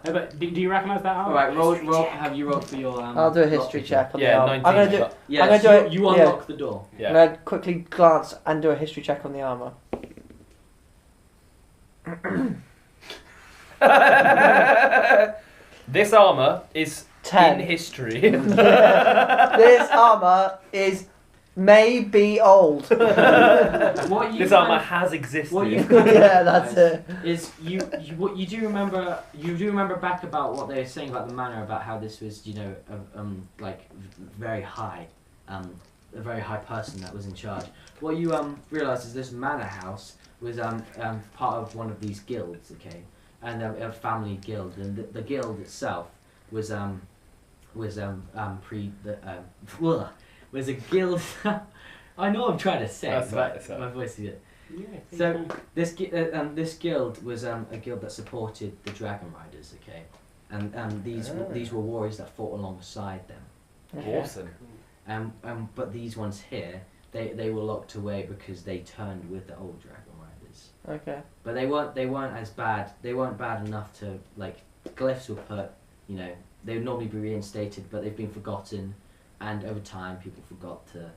No, but do you recognise that armour? Alright, roll. Have you rolled for your? I'll do a history check on the Yeah, armor. 19. I'm gonna do. Yeah, I'm gonna so do it- you yeah. unlock the door. Yeah. I'm gonna quickly glance and do a history check on the armor. This armour is 10. in history. This armor is maybe old. What you This kind armour of- has existed. What you Yeah, that's it. Is what you do remember back about what they were saying about the manor, about how this was like very high, a very high person that was in charge. What you realise is this manor house was part of one of these guilds, okay, and a family guild, and the guild itself was a guild. I know I'm trying to say, That's but right, that's right. my voice is it. Yeah, So this guild was a guild that supported the Dragon Riders, okay, and these were warriors that fought alongside them, Awesome. but these ones here they were locked away because they turned with the old Dragon Riders, Okay. but they weren't as bad. They weren't bad enough to like glyphs were put, they would normally be reinstated, but they've been forgotten, and over time people forgot to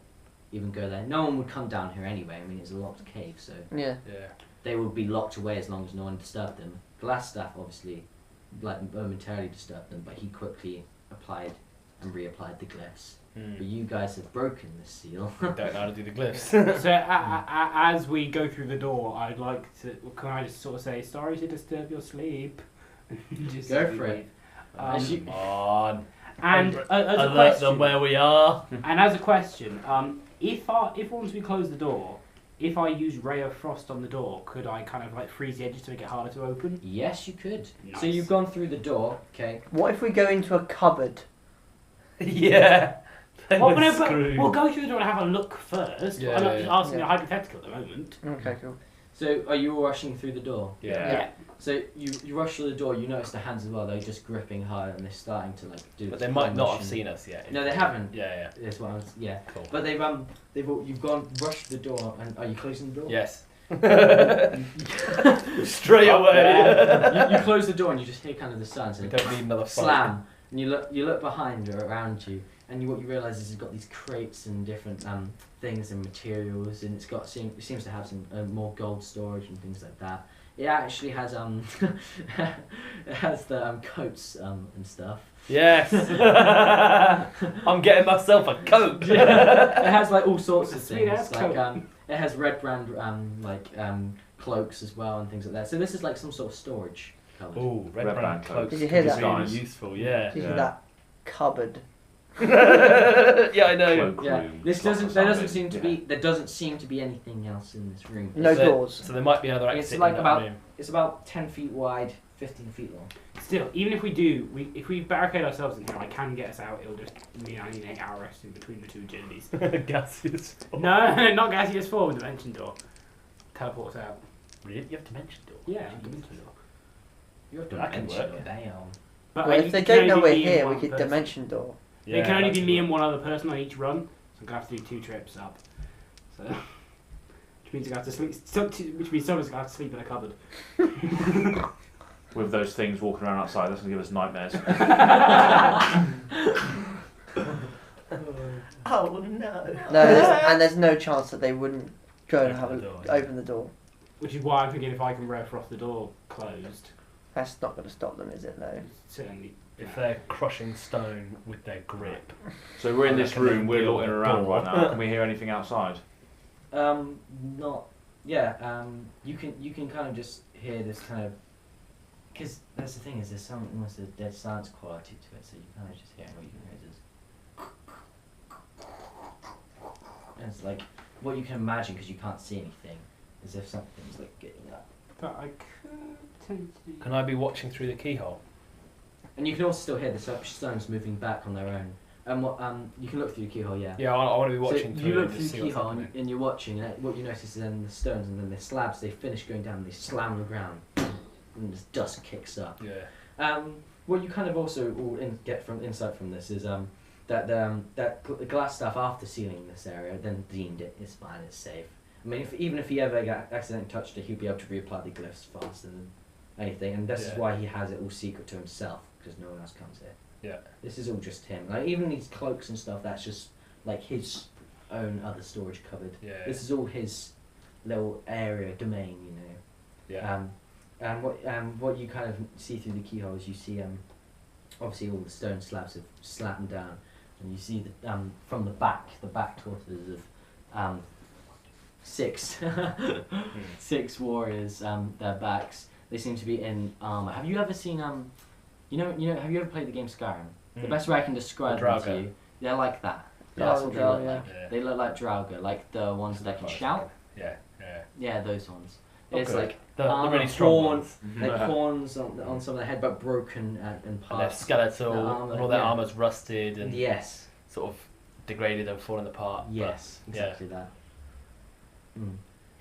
even go there. No one would come down here anyway. I mean, it's a locked cave, so Yeah. Yeah. they would be locked away as long as no one disturbed them. Glassstaff obviously, like momentarily disturbed them, but he quickly applied and reapplied the glyphs. But you guys have broken the seal. Don't know how to do the glyphs. So as we go through the door, I'd like to. Can I just sort of say, "Sorry to disturb your sleep"? Just Go for it. Um, Come on. and as a Alert question, them where we are. and as a question, if once we close the door, if I use Ray of Frost on the door, could I kind of like freeze the edges to make it harder to open? Yes, you could. Nice. So you've gone through the door, okay. What if we go into a cupboard? Yeah. Then Well, we're no, but screwed. we'll go through the door and have a look first. Yeah, I'm not yeah, just yeah. asking Yeah. a hypothetical at the moment. Okay, cool. So are you all rushing through the door? Yeah. So you rush through the door. You notice the hands as well. They're just gripping hard and they're starting to like do. But this they might not have motion. seen us yet. No, they haven't. Yeah. That's what I was. Yeah. Cool. But you've gone rushed the door and are you closing the door? Yes. Straight away. You close the door and you just hear kind of the sounds. We And don't need another fight. slam. And you look behind you, around you, and what you realise is it's got these crates and different things and materials, and it seems to have some more gold storage and things like that. It actually has it has the coats and stuff. Yes. I'm getting myself a coat. It has like all sorts of Sweet things. ass Like coat. it has red brand cloaks as well and things like that. So this is like some sort of storage cupboard. Ooh, red brand cloaks. Did you hear could that? be really Guys. useful, yeah. This Yeah. is that cupboard. Yeah, I know. Yeah, Cloakroom, this lots doesn't. of There doesn't something. seem to be. There doesn't seem to be anything else in this room. No So- doors. So there might be another It's exit like in that about- room. It's about 10 feet wide, 15 feet long. Still, even if we do, if we barricade ourselves in here, I can get us out. It'll just mean I need an 8-hour rest in between the two journeys. Gaseous. No, not gaseous 4 with dimension door. Teleports out. Really? You have dimension door? Yeah, dimension door. You have That can dimension work. down. But Well, I- if they it can don't know only we're be here, we one could person. dimension door. It can only that be me could and one other person on each run, so I'm gonna have to do 2 trips up. So, which means I have to sleep. Which means someone's gonna have to sleep in a cupboard. With those things walking around outside, that's going to give us nightmares. Oh no. No, there's no chance that they wouldn't go and Open have the door, open the door. Which is why I'm thinking if I can row frost the door closed, That's not going to stop them, is it? Though. certainly. If they're crushing stone with their grip. So we're in I this reckon room, they'd we're be on looking the around door. right now. Can we hear anything outside? Not. Yeah. You can kind of just hear this kind of. Because that's the thing is there's some almost a dead silence quality to it, so you kind of just hear what you can hear is. And it's like what you can imagine because you can't see anything, as if something's like getting up. But I could potentially. Can I be watching through the keyhole? And you can also still hear the stones moving back on their own. And what you can look through the keyhole, yeah. Yeah, I want to be watching so through you look and through just the see what's keyhole happening. and you're watching, and what you notice is then the stones and then the slabs, they finish going down, they slam on the ground, and this dust kicks up. Yeah. What you kind of also get from insight from this is that the glass stuff after sealing this area then deemed it is fine, it's safe. I mean, even if he ever accidentally touched it, he'd be able to reapply the glyphs faster than anything, and this is Yeah. why he has it all secret to himself, because no one else comes here. Yeah. This is all just him. Like even these cloaks and stuff, that's just like his own other storage cupboard. Yeah. This is all his little area, domain, you know. Yeah. And what you kind of see through the keyhole is you see obviously all the stone slabs have slammed down, and you see the from the back torsos of 6 6 warriors, their backs, they seem to be in armor. Have you ever seen have you ever played the game Skyrim? The best way I can describe them to Draugr. you, they're like that. Yeah, That's what they look Draugr, like. yeah. They look like Draugr, like the ones that can shout. Yeah. Yeah, those ones. Oh, It's good. like The armor, really strong horn, ones. like horns on some of their head, but broken and And they're parts. skeletal, The armour, and all their yeah. armour's rusted and Yes, sort of degraded and falling apart. but- yes, yeah. exactly that.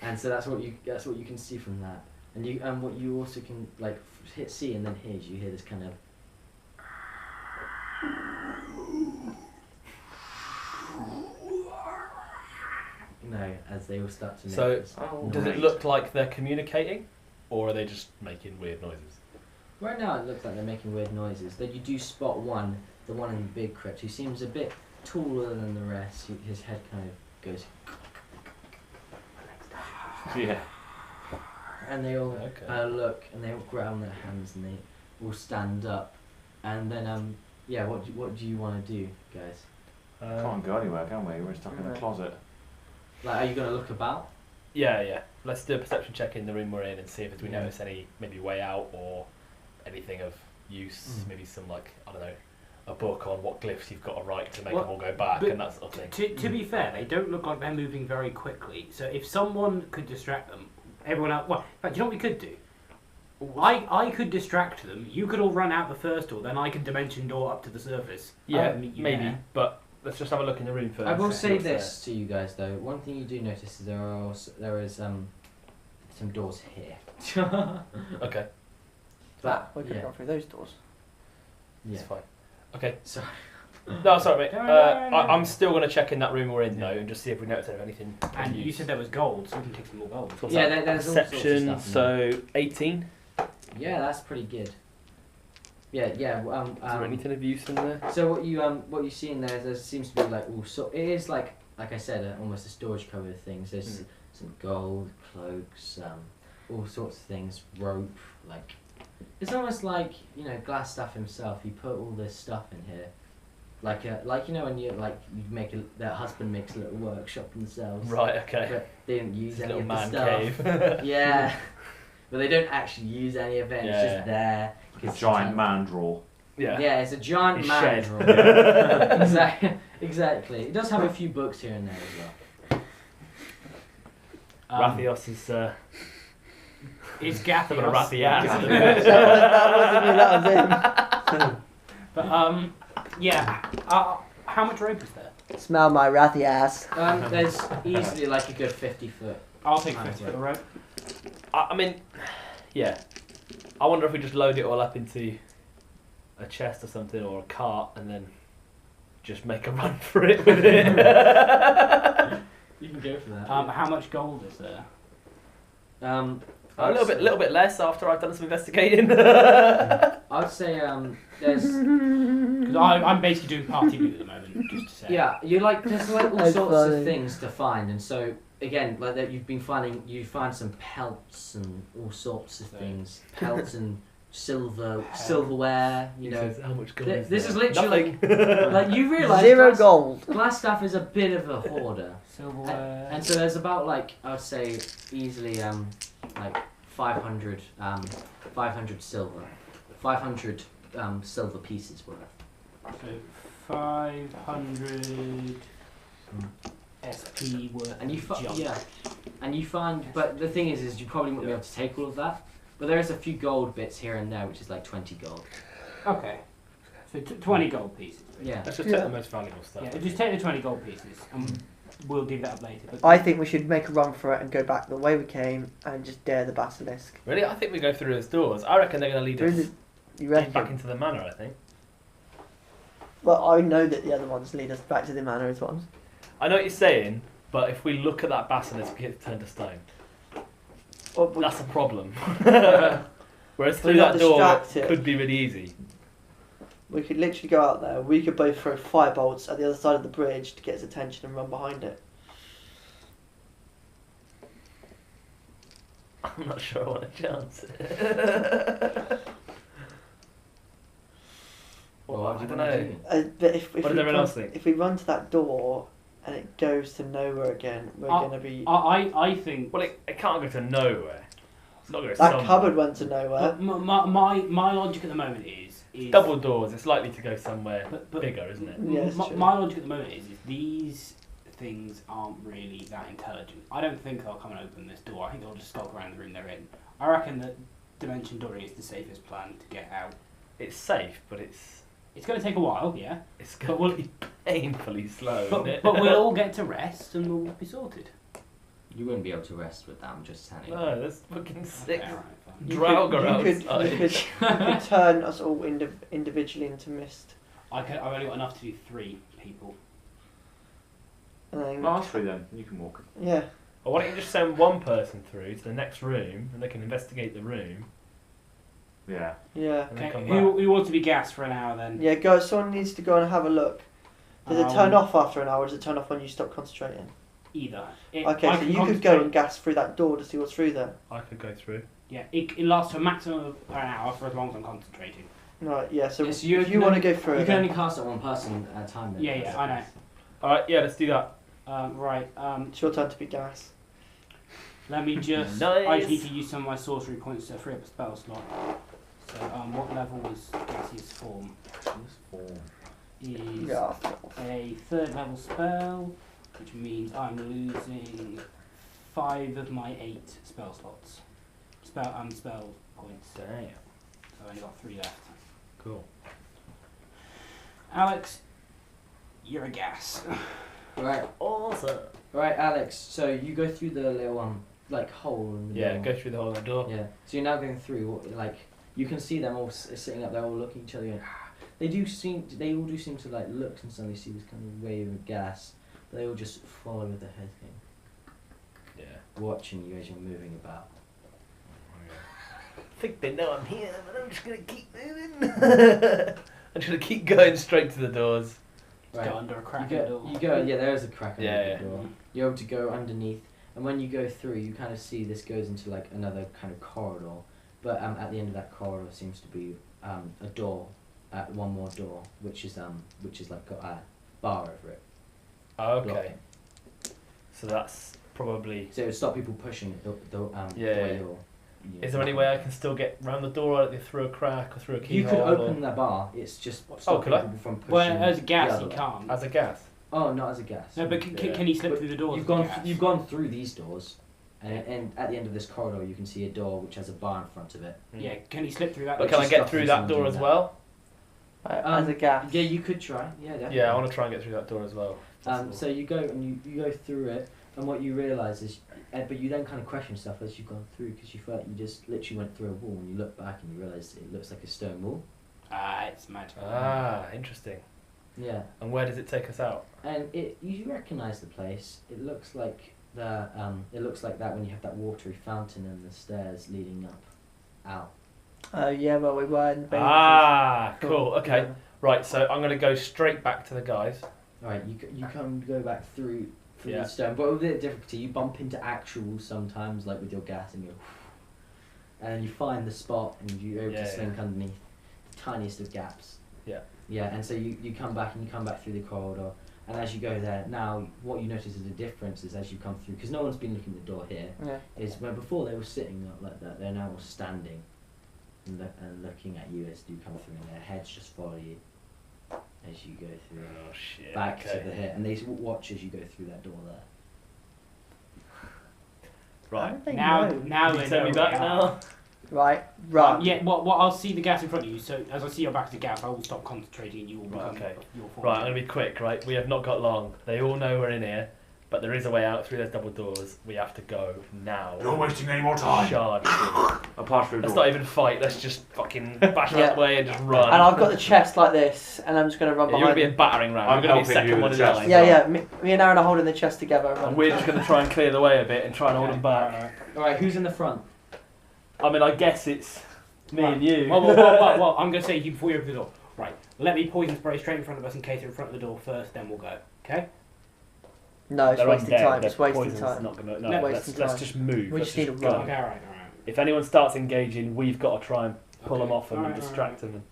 And so that's what you can see from that, and what you also can like see and then hear is you hear this kind of. As they all start to make So, this Does it noise. look like they're communicating, or are they just making weird noises? Right now it looks like they're making weird noises. Then you do spot one, the one in the big crypt, who seems a bit taller than the rest. His head kind of goes, Yeah. and they all Okay. look, and they all ground their hands, and they all stand up. And then what do you want to do, guys? Can't go anywhere, can we? We're stuck in a No. closet. Like, are you gonna look about? Yeah. Let's do a perception check in the room we're in and see if we Yeah. notice any maybe way out or anything of use. Maybe some I don't know, a book on what glyphs you've got to write to make Well, them all go back but and that sort of thing. To be fair, they don't look like they're moving very quickly. So if someone could distract them, everyone else. Well, in fact, you know what we could do? I could distract them. You could all run out the first door. Then I could dimension door up to the surface. Yeah, meet you maybe. there. But let's just have a look in the room first. I will see say what's this to you guys though. One thing you do notice is there is some doors here. Okay, But We could yeah, go through those doors. yeah. it's fine. Okay. Sorry. No, sorry, mate. No, no, no. I'm still gonna check in that room we're in though, and just see if we notice anything. And of you use. said there was gold, so we can take some more gold. What's Yeah, that? there's all sorts of Perception. stuff in So 18. Yeah, that's pretty good. Yeah, yeah. Is there anything of use in there? So what you see in there seems to be like all sort. It is like I said, almost a storage cupboard of things. There's some gold, cloaks, all sorts of things, rope. Like it's almost like Glass Staff himself. He put all this stuff in here, like when you make that husband makes a little workshop themselves. Right. Okay. But they didn't use It's a any little of the man stuff. cave. Yeah, but they don't actually use any of it. Yeah, It's just there. A giant man drawer. Yeah. Yeah, it's a giant His man shed. drawer. Exactly. It does have a few books here and there as well. Rathios is. It's Got a Gathios. rathy ass. that wasn't me. But yeah. How much rope is there? Smell my rathy ass. There's easily like a good 50 foot. I'll take Nice 50 for the rope. I mean, yeah. I wonder if we just load it all up into a chest or something, or a cart, and then just make a run for it with it. You can go for that. How much gold is there? A little bit less after I've done some investigating. I'd say there's Because I'm basically doing party loot at the moment, just to say. yeah there's like all That's sorts funny. of things to find, and so again like that you find some pelts and all sorts of things, pelts and silverware. How much gold This is is there? literally Nothing. like you realise Zero gold. Glass Staff is a bit of a hoarder. Silverware. And so there's about I would say easily like 500 silver, 500 silver pieces worth. So 500 SP worth And you of junk. find, but the thing is you probably won't be able to take all of that. But there is a few gold bits here and there, which is like 20 gold. Okay. So 20 gold pieces. Yeah. Let's just take the most valuable stuff. Yeah, just take the 20 gold pieces and we'll dig that up later. But I think we should make a run for it and go back the way we came and just dare the basilisk. Really? I think we go through those doors. I reckon they're going to lead Through us You back reckon? into the manor, I think. Well, I know that the other ones lead us back to the manor as ones. I know what you're saying, but if we look at that basilisk, we get turned to stone. Well, we, That's a problem. Whereas We're through not that door distracted. could be really easy. we could literally go out there. We could both throw firebolts at the other side of the bridge to get his attention and run behind it. I'm not sure I want to chance it. Well, I don't know. But if What does we everyone else think? If we run to that door and it goes to nowhere again, we're going to be... I think Well, it can't go to nowhere. It's not going to that somewhere. cupboard went to nowhere. my logic at the moment is Double doors, it's likely to go somewhere but bigger, isn't it? Yeah, it's true. my logic at the moment is these things aren't really that intelligent. I don't think they'll come and open this door. I think they'll just skulk around the room they're in. I reckon that dimension dooring is the safest plan to get out. It's safe, but it's It's going to take a while, yeah, going But we'll- to be painfully slow, but, isn't it? but we'll all get to rest and we'll be sorted. You wouldn't be able to rest with that. I'm just telling you. No, that's fucking sick. Okay, alright, fine. Draugr you could outside. turn us all individually into mist. I've only got enough to do 3 people. And then, Last three then, you can walk. yeah. Or why don't you just send one person through to the next room and they can investigate the room Yeah. Yeah. and then Okay, come who back? wants to be gassed for an hour then? Yeah, go. Someone needs to go and have a look. Does it turn off after an hour, or does it turn off when you stop concentrating? Either. Okay, so you could go and gas through that door to see what's through there. I could go through. Yeah, it lasts for a maximum of an hour for as long as I'm concentrating. Right, yeah, so Yes, if you want to go through You it, can then only cast at one person at a time. Then. Yeah, I know. Alright, yeah, let's do that. Right, it's your turn to be gas. let me just... Nice. I just need to use some of my sorcery points to free up a spell slot. So, what level was gaseous form? Is Yeah. a 3rd level spell, which means I'm losing 5 of my 8 spell slots. Spell points. Damn. So I've only got 3 left. Cool. Alex, you're a gas. Right, Awesome. right, Alex. So you go through the little like hole in the Yeah, middle. go through the hole in the door. Yeah. So you're now going through. Like you can see them all sitting up there, all looking at each other. Going, they all do seem to like look and suddenly see this kind of wave of gas. But they all just follow with their heads, going, Yeah. watching you as you're moving about. I think they know I'm here, but I'm just gonna keep moving. I'm just gonna keep going straight to the doors. Go under a crack You in the go, door. you go. Yeah, there is a crack under Yeah, the door. You're able to go underneath, and when you go through, you kind of see this goes into like another kind of corridor. But at the end of that corridor seems to be a door, one more door, which is like got a bar over it. Oh, okay. blocking. So that's probably. So it would stop people pushing it. The way Yeah. you're Is there any way I can still get round the door, or through a crack or through a You keyhole? could open the bar. It's just stop could I? people from pushing. Well, as a the gas, other you way. can't. As a gas. Oh, not as a gas. No, but Yeah. can he slip But through the doors? You've as a gone. gas? You've gone through these doors, and at the end of this corridor, you can see a door which has a bar in front of it. Yeah, can he slip through that? But Which can I is get stopping through someone that door doing as that. well? As a gas. Yeah, you could try. Yeah, definitely. Yeah, I want to try and get through that door as well. So you go and you go through it, and what you realise is, but you then kind of question stuff as you've gone through because you feel like you just literally went through a wall, and you look back and you realise it looks like a stone wall. It's magic. Interesting. Yeah, And where does it take us out? and you recognise the place. It looks like it looks like that when you have that watery fountain and the stairs leading up, out. Yeah, well, we were in the Cool. Okay. Yeah. Right, so I'm going to go straight back to the guys. All right, you come go back through Yeah. the stone, but with a bit of difficulty, you bump into actuals sometimes, like with your gas, and you, and you find the spot, and you're able to slink underneath the tiniest of gaps. Yeah. Yeah, and so you come back and you come back through the corridor, and as you go there, now what you notice is a difference is as you come through, because no one's been looking at the door here, Yeah. is where before they were sitting up like that, they're now all standing and looking at you as you come through, and their heads just follow you as you go through. Oh shit. Back okay. to the hit, and they watch as you go through that door there. Right. How did they Now know? Can they you turn me know back where they now? are. Right. Right. Yeah, well, I'll see the gas in front of you, so as I see your back to the gas, I will stop concentrating and you will Right, become okay. your form. Right, I'm going to be quick, right? We have not got long. They all know we're in here, but there is a way out through those double doors. We have to go now. You're wasting any more time. Charge. I passed through the Let's door. not even fight. Let's just fucking bash Yeah. out the way and just run. And I've got the chest like this, and I'm just going to run Yeah, you're behind going to be a battering ram. I'm I'm going to be helping you second with one in the chest. line. Yeah, me and Aaron are holding the chest together. And And we're just going to try and clear the way a bit and try and hold them back. Alright. All right, who's in the front? I mean, I guess it's me Right. and you. Well, I'm going to say you before you open the door. Right, let me poison spray straight in front of us in case they're in front of the door first, then we'll go. Okay? No, it's They're wasting undead, time. their It's wasting poison's time. Not gonna, No, no, wasting let's time. just move. We Let's just need to go. run. Okay, alright. If anyone starts engaging, we've got to try and pull them off them and Alright, distract them.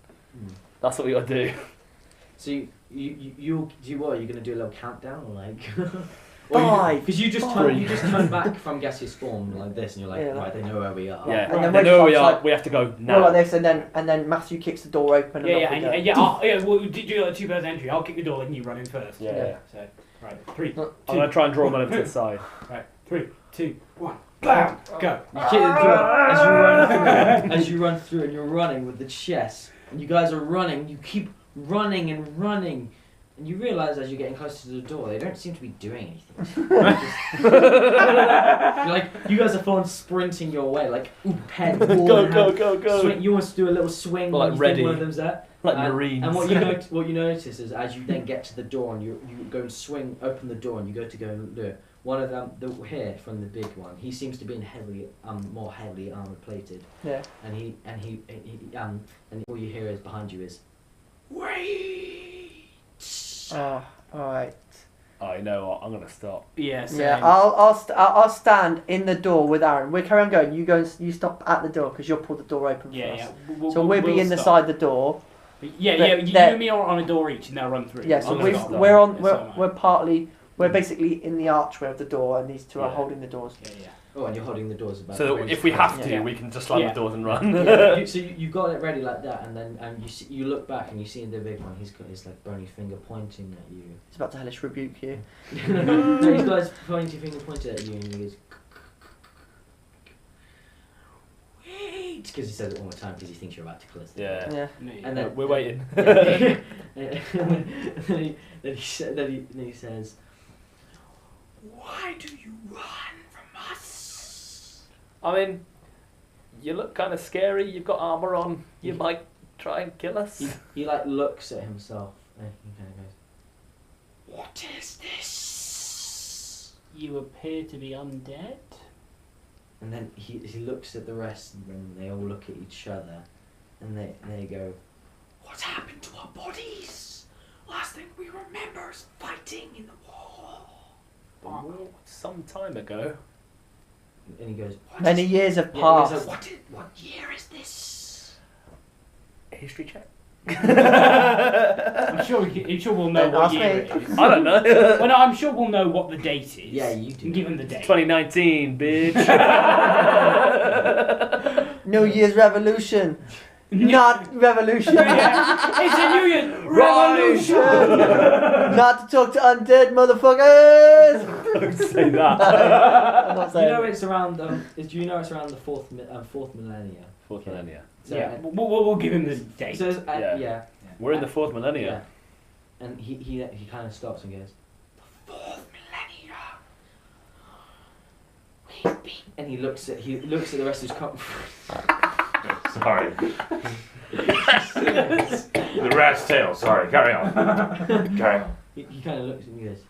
That's what we got to do. So you what? Are you going to do a little countdown or like? Five. Because you just turn back from gaseous form like this, and you're like, Yeah, right, they know where we are. Yeah, And then they know where we Reginald's are. like- We have to go Go now. like this, and then Matthew kicks the door open. And off we go. Well, did you like 2 birds entry? I'll kick the door, then you run in first. Yeah. Yeah. So, right, 3, No, 2, I'm going to try and draw them over to the side. right, 3, 2, 1, bam, go. You kick the door as you run through, as you run through, and you're running with the chest, and you guys are running. You keep running and running. And you realise as you're getting closer to the door, they don't seem to be doing anything. You're like, you guys are falling sprinting your way, like, head, ball Go, in go, hand. go, go. Swing, you want to do a little swing Like when you ready. think one of them's there. Like And- Marines. And what you notice is as you then get to the door and you go and swing open the door and you go and do it. One of them, here from the big one, he seems to be in more heavily armor plated, Yeah. and all you hear is behind you is wait. Oh, all right. Oh, you know what? I'm going to stop. Yeah, same. Yeah, I'll stand in the door with Aaron. We'll carry on going. You go and you stop at the door because you'll pull the door open for Yeah, us. yeah. So we'll be in the side of the door. Yeah, But you they're- and me are on a door each, and they'll run through. Yeah, so I'm gonna stop. we're basically in the archway of the door, and these two are Yeah. holding the doors. Yeah. Oh, and you're holding the doors about. So that if we have to, Yeah. we can just slam Yeah. the doors and run. Yeah, so you got it ready like that, and then you look back and you see the big one. He's got his like bony finger pointing at you. He's about to hellish rebuke you. No, he's got his pointy finger pointed at you, and he goes, "Wait," because he says it one more time because he thinks you're about to close. The door. Yeah. Yeah. And then We're waiting. then he says, "Why do you run from us?" I mean, you look kind of scary. You've got armor on. You might try and kill us. He like looks at himself and he kind of goes, "What is this?" You appear to be undead. And then he looks at the rest, and then they all look at each other, and they go, "What's happened to our bodies? Last thing we remember is fighting in the war." The war some time ago. And he goes, "What Many is-" years have Yeah, he passed. goes, what year is this?" History check. I'm sure we'll know Don't what ask year me. it is. I don't know. Well, no, I'm sure we'll know what the date is. Yeah, you do. And give him the date. 2019, bitch. New Year's revolution. Not revolution. Yeah. It's a New Year's Revolution. revolution. Not to talk to undead motherfuckers. Don't say that. I'm not You saying. know it's around. Do you know it's around the fourth millennia? Fourth Okay. millennia. So, Yeah, we'll give him the date. So Yeah. yeah. We're in the fourth millennia. And he kind of stops and goes, "The fourth millennia. We've been." And he looks at the rest of his conference. Sorry. The rat's tail. Sorry. Carry on. Carry on. He kind of looks at me and goes,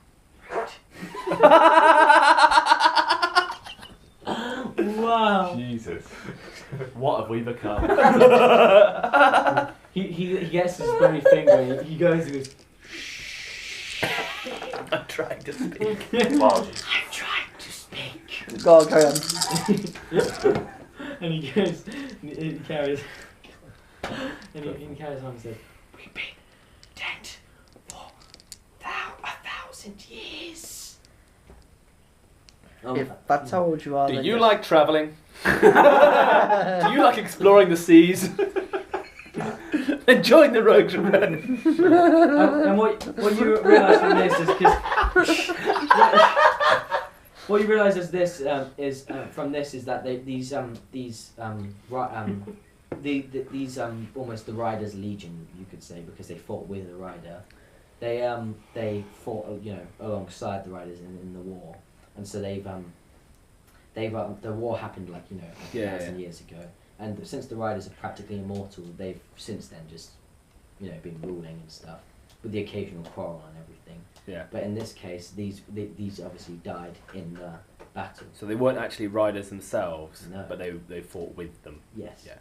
"Wow." Jesus. What have we become? He gets his very finger. And he goes. I'm trying to speak. Apologies. "I'm trying to speak." Go on, carry on. And he goes. And he carries. And he carries on and says, "We've been dead for 1,000 years." If that's how old you are. Do then you yes. like travelling? Do you like exploring the seas? Then join the Rogues and Men. And what you realise from this is what you realise is this from this is that these almost the Riders' Legion, you could say, because they fought with the Rider. They fought alongside the Riders in the war, and so the war happened like 1,000 years ago, and since the Riders are practically immortal, they've since then just been ruling and stuff, with the occasional quarrel and everything. Yeah. But in this case, these obviously died in the battle. So they weren't actually riders themselves, No. but they fought with them. Yes. Yeah.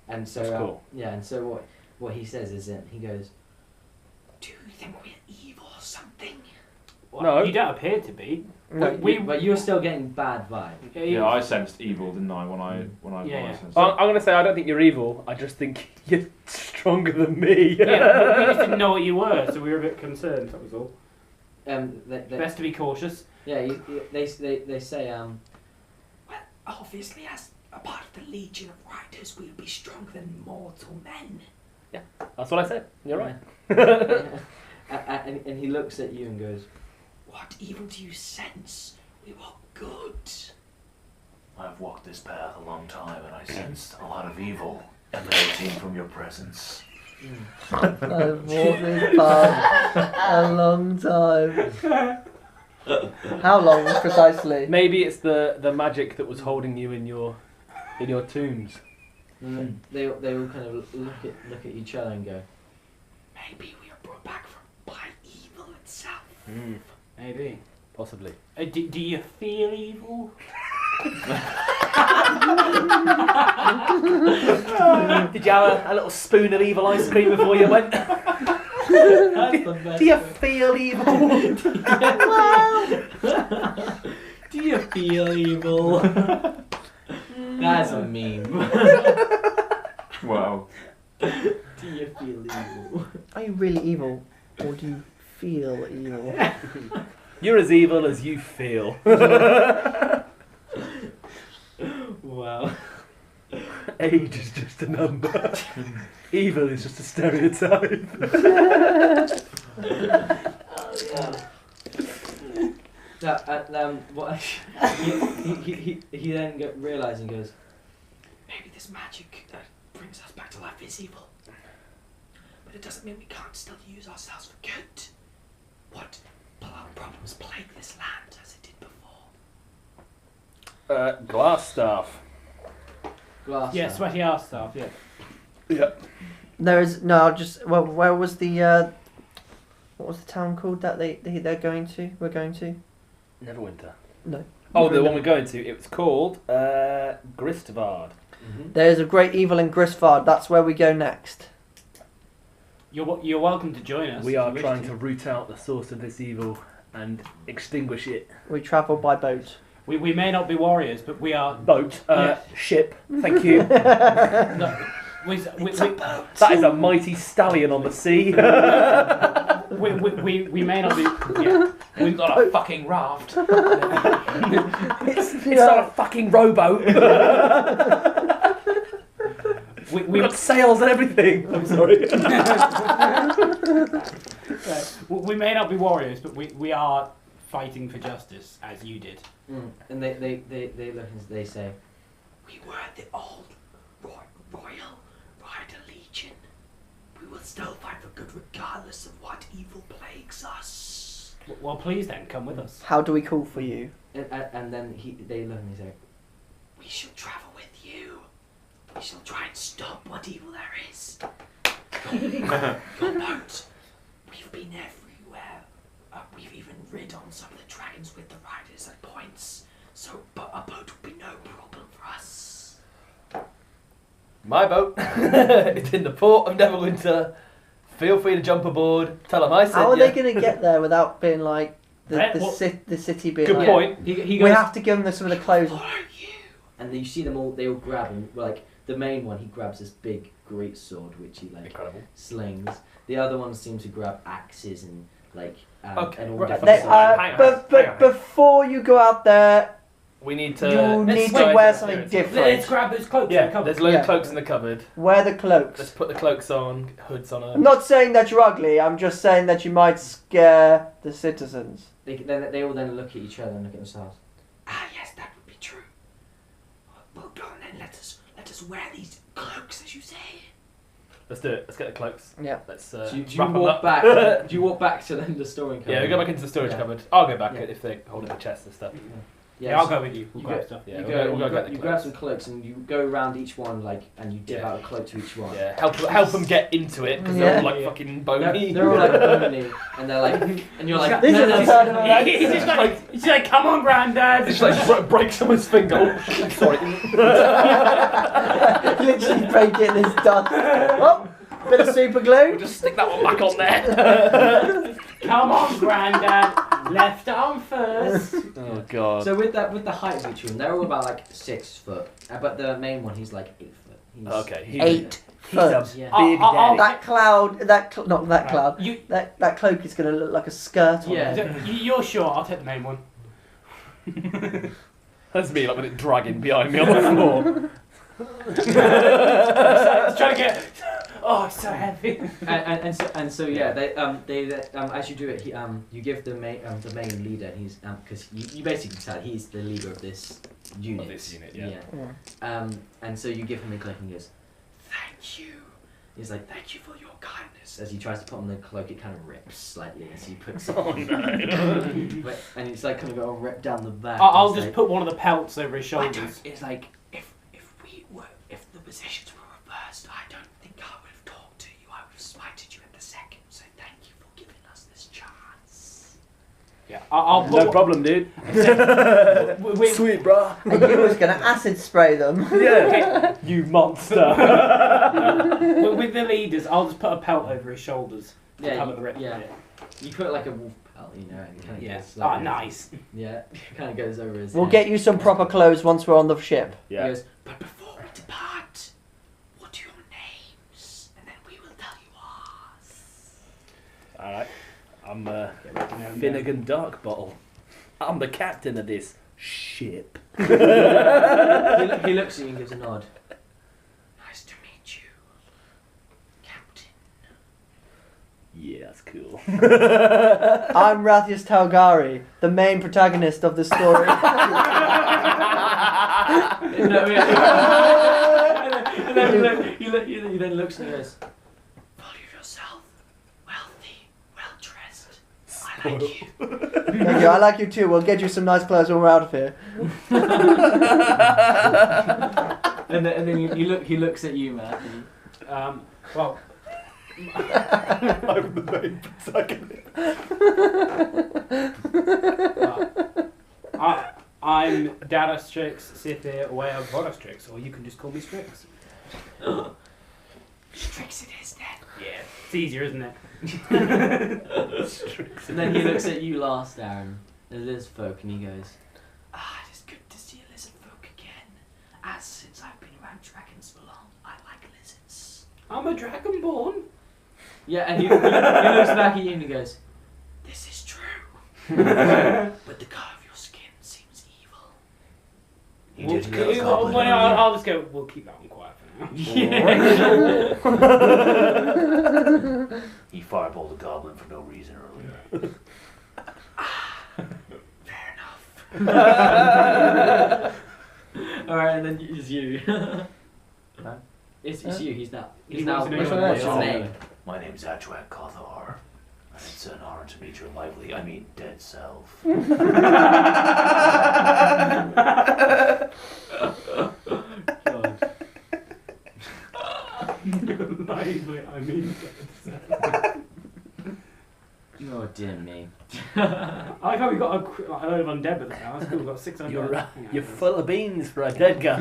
And so That's cool. and so what he says is that he goes, "Do you think we're evil or something?" Well, No. You don't appear to be. No, But you're still getting bad vibe. Yeah, I sensed evil, didn't I? When I Yeah. sensed I'm going to say I don't think you're evil. I just think you're stronger than me. Yeah, we just didn't know what you were, so we were a bit concerned. That was all. Best to be cautious. Yeah, they say well, obviously as a part of the Legion of Riders, we'll be stronger than mortal men. That's what I said. You're right. And he looks at you and goes, "What evil do you sense? We were good." I've walked this path a long time, and I sensed a lot of evil emanating from your presence. I've walked this path a long time. How long precisely? Maybe it's the magic that was holding you in your tombs. And they all kind of look at each other and go, "Maybe we are brought back by evil itself." Maybe. Possibly. Do you feel evil? Did you have a little spoon of evil ice cream before you went? That's the best. Do you feel evil? Do you feel evil? That's a meme. Wow. Do you feel evil? Are you really evil, or do you feel evil? You're as evil as you feel. Wow. Age is just a number. Evil is just a stereotype. He then realises and goes, "Maybe this magic that brings us back to life is evil. But it doesn't mean we can't still use ourselves for good. What problems plague this land as it did before?" Glass staff. Glass. Yeah, sweaty ass stuff. Yeah. Yep. There is no. Just well, where was the? What was the town called that they're going to? We're going to. Neverwinter. No. Oh, the one we're going to. It was called Gristvard. Mm-hmm. There is a great evil in Grisvard. That's where we go next. You're welcome to join us. We if are you wish trying to root out the source of this evil and extinguish it. We travel by boat. We may not be warriors, but we are. Boat. Yeah. Ship. Thank you. No, That is a mighty stallion on the sea. we may not be. Yeah. We've got a fucking raft. It's not a fucking rowboat. We've got sails and everything. I'm sorry. We may not be warriors, but we are fighting for justice, as you did. And they look and they say, "We were the old royal legion. We will still fight for good regardless of what evil plagues us." Well, please then come with us. How do we call for you? And then they look and they say, "We shall travel with you. We shall try and stop what evil there is. Your boat. We've been everywhere. We've even rid on some of the dragons with the riders at points. So, but a boat would be no problem for us." My boat. It's in the port of Neverwinter. Feel free to jump aboard. Tell them I said How are ya. they going to get there without being like the city being Good like? point. He We goes, have to give them some of the clothes. "Follow you." And then you see them all. They all grab and like the main one. He grabs this big great sword which he like Incredible. slings. The other ones seem to grab axes and like Okay, and all right. different They, sorts. Hang on, but hang on. before you go out there, We need to. you let's need wait. to wear something different. Let's grab those cloaks. Yeah, and come. there's loads Yeah. of cloaks in the cupboard. Wear the Let's cloaks. put the cloaks on, hoods on I'm them. not saying that you're ugly. I'm just saying that you might scare the citizens. They all then look at each other and look at themselves. Ah, yes, that would be true. Well, go on then. Let us wear these cloaks, as you say. Let's do it. Let's get the cloaks. Yeah. Let's Do you wrap 'em walk up. back? Do you walk back to the storing cupboard? Yeah, we go back into the storage Yeah. cupboard. I'll go back Yeah. if they're holding the chest and stuff. Yeah, I'll go with you. We'll You grab go- stuff. Yeah, you we'll go get the you grab cloaks. some cloaks and you go around each one and you dip Yeah. out a cloak to each one. Yeah, help them get into it because they're all like Yeah. fucking They're, bony. they're all like bony, and they're like, and you're like, This no, is no, a no, turn of events. He's like, come on, Grandad. Just like break someone's finger. Oh, shit, sorry. Literally break it in his dust. Oh, bit of super glue. We'll just stick that one back on there. Come on, Grandad. Left arm first. Oh god. So with the height of each one, they're all about like 6 foot, but the main one he's like 8 foot. He's, Okay, he's 8 He's a foot. Yeah. big I'll- daddy. That cloud, not that Right. cloud. You, That cloak is going to look like a skirt on Yeah. him. you're sure? I'll take the main one. That's me, like with it dragging behind me on the floor. It's trying to get. Oh, it's so heavy. and so yeah, they as you do it, you give the main leader. He's because you basically decide he's the leader of this unit. Of this unit, yeah. And so you give him the cloak and he goes, "Thank you." He's like, "Thank you for your kindness." As he tries to put on the cloak, it kind of rips slightly as he puts it Oh on. no. And it's like kind of got all ripped down the back. I'll It's just like, put one of the pelts over his I shoulders. don't, it's like if the positions were reversed, I don't think I would have talked to you. I would have smited you at the second. So thank you for giving us this chance. Yeah, I'll put. No problem, dude. Sweet. bro. And you was going to acid spray them. Yeah. You monster. With the leaders, I'll just put a pelt over his shoulders to Yeah, cover you- the rip. yeah. You put like a wolf pelt, you know, and it kind of Yeah. goes. Oh, Like, nice. Yeah, it kind of goes over his. We'll head. get you some proper clothes once we're on the ship. He Yeah. goes, "But before we depart, what are your names? And then we will tell you ours." Alright. I'm Finnegan Finnegan Darkbottle. I'm the captain of this ship. He looks at you and gives a nod. Nice to meet you, Captain. Yeah, that's cool. I'm Rathius Talgari, the main protagonist of the story. No, yeah. And then he then looks and he goes, "Value yourself, wealthy, well dressed. I spoil. Thank you. I like you too. We'll get you some nice clothes when we're out of here. And then he looks at you, Matt. Well, I'm the main protagonist. I'm Dada Strix, Sithir, way of Vodastrix, or you can just call me Strix. Strix it is then. Yeah, it's easier, isn't it? And then he looks at you last, Aaron, the lizard folk, and he goes, it is good to see a lizard folk again. As since I've been around dragons for long, I like lizards. I'm a dragonborn. Yeah, and he looks back at you and he goes, this is true. But the colour of your skin seems evil. I'll just go, we'll keep that one quiet for now. He fireballed a goblin for no reason earlier. Fair enough. Alright, and then it's you. Huh? It's you, he's now. He now. wants to know What's your his name. name? My name's Adjuak Kothar. It's an honor to meet your dead self. God. Oh dear me. I like how we got a load of undead with us now. That's cool. We've got 600. You're full of beans for a dead guy.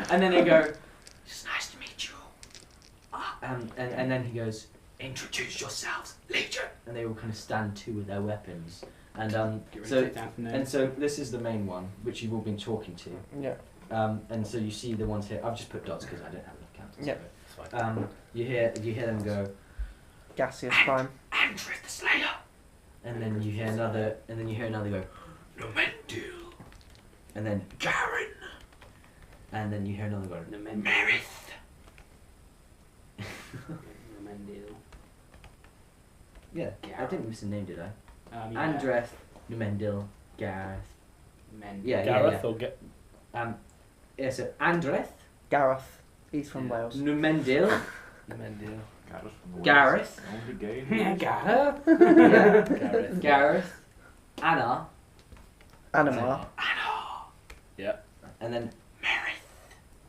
And then they go, it's nice to meet you. And then he goes, introduce yourselves, Legion. And they all kind of stand to with their weapons. And so this is the main one, which you've all been talking to. Yeah. And so you see the ones here. I've just put dots because I don't have enough counters. Yeah. It's fine. You hear them go, Gaseous crime. Andrew the Slayer. And then you hear another go, Nomendil. And then Garen. And then you hear another go, Merith. Yeah, I didn't miss a name, did I? Andreth, Numendil, Gareth. Yeah, Gareth yeah. or get. Yeah, so Andreth, Gareth. He's from Wales. Numendil, Mendil. Gareth. Only gay. Gareth. Gareth. Gareth, Anna, Anima. Yeah. and then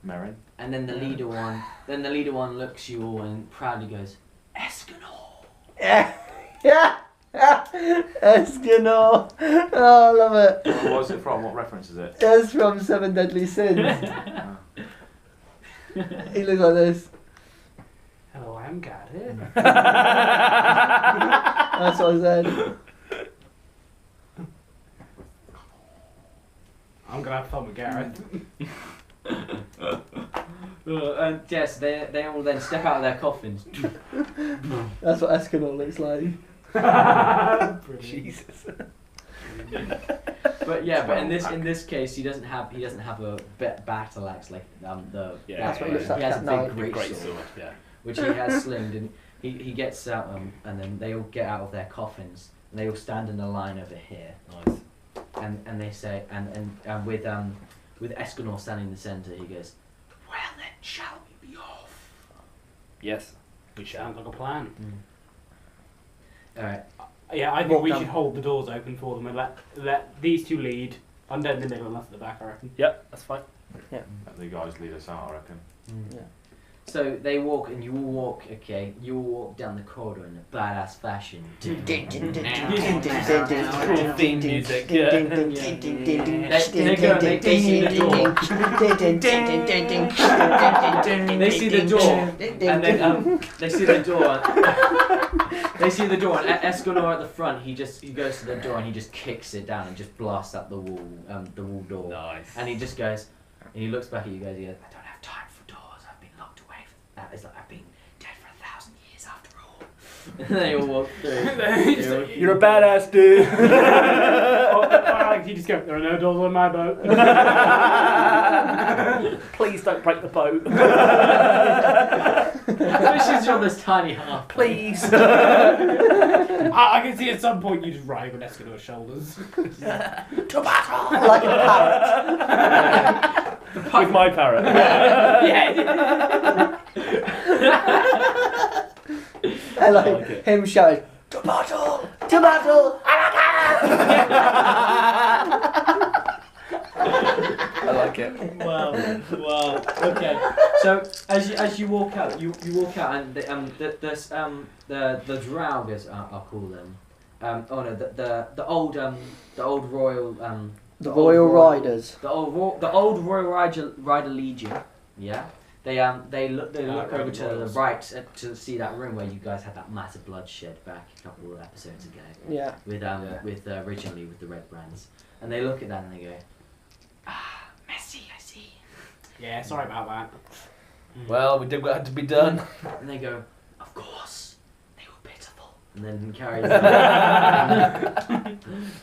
Marin. and then the leader one. Then the leader one looks you all and proudly goes, Escanor. Yeah. Yeah. Escanor. Oh, I love it. What was it from? What reference is it? It's from Seven Deadly Sins. He looks like this. Hello, I'm Gareth. That's what I said. I'm gonna have fun with Gareth. And yes, they all then step out of their coffins. That's what Escanor looks like. Jesus. But yeah, but in this case, he doesn't have a battle axe like the. Yeah, That's what he looks like. He has a No. big great sword, yeah. which he has slinged, and he gets out and then they all get out of their coffins, and they all stand in a line over here, Nice. and they say, and with Escanor standing in the centre, he goes, well then, shall we be off? Yes, we shall. Sounds like a plan. All right. Yeah, I think Walk we down. should hold the doors open for them and let these two lead. Undead in the middle and us at the back, I reckon. Yep, that's fine. Let the guys lead us out, I reckon. Yeah. So they walk, and you all walk. Okay, you all walk down the corridor in a badass fashion. Cool theme music, yeah. They see the door, and then they see the door. They see the door, and Escanor at the front. He goes to the door and he just kicks it down and just blasts up the wall door. Nice. And he just goes, and he looks back at you guys. He goes, I don't have time for doors. I've been locked away. It's like I've been dead for 1,000 years after all. And they all walk through. You're a badass dude. You just go, there are no doors on my boat. Please don't break the boat. Especially on this tiny harp. Please. I can see at some point you just riding on Escanor's shoulders. To battle. Like a parrot. With my parrot. And like I like it. him shouting, "To battle! To battle! I like it. Wow. Okay. So as you walk out, you walk out, and the Draugrs, I'll call them. The old royal The Royal Riders. The old Royal Rider Legion. Yeah. They look over to the right to see that room where you guys had that massive bloodshed back a couple of episodes ago. Yeah. With originally with the red brands, and they look at that and they go, messy, I see. Yeah, sorry about that. Well, we did what had to be done. And they go, of course, they were pitiful. And then carry on.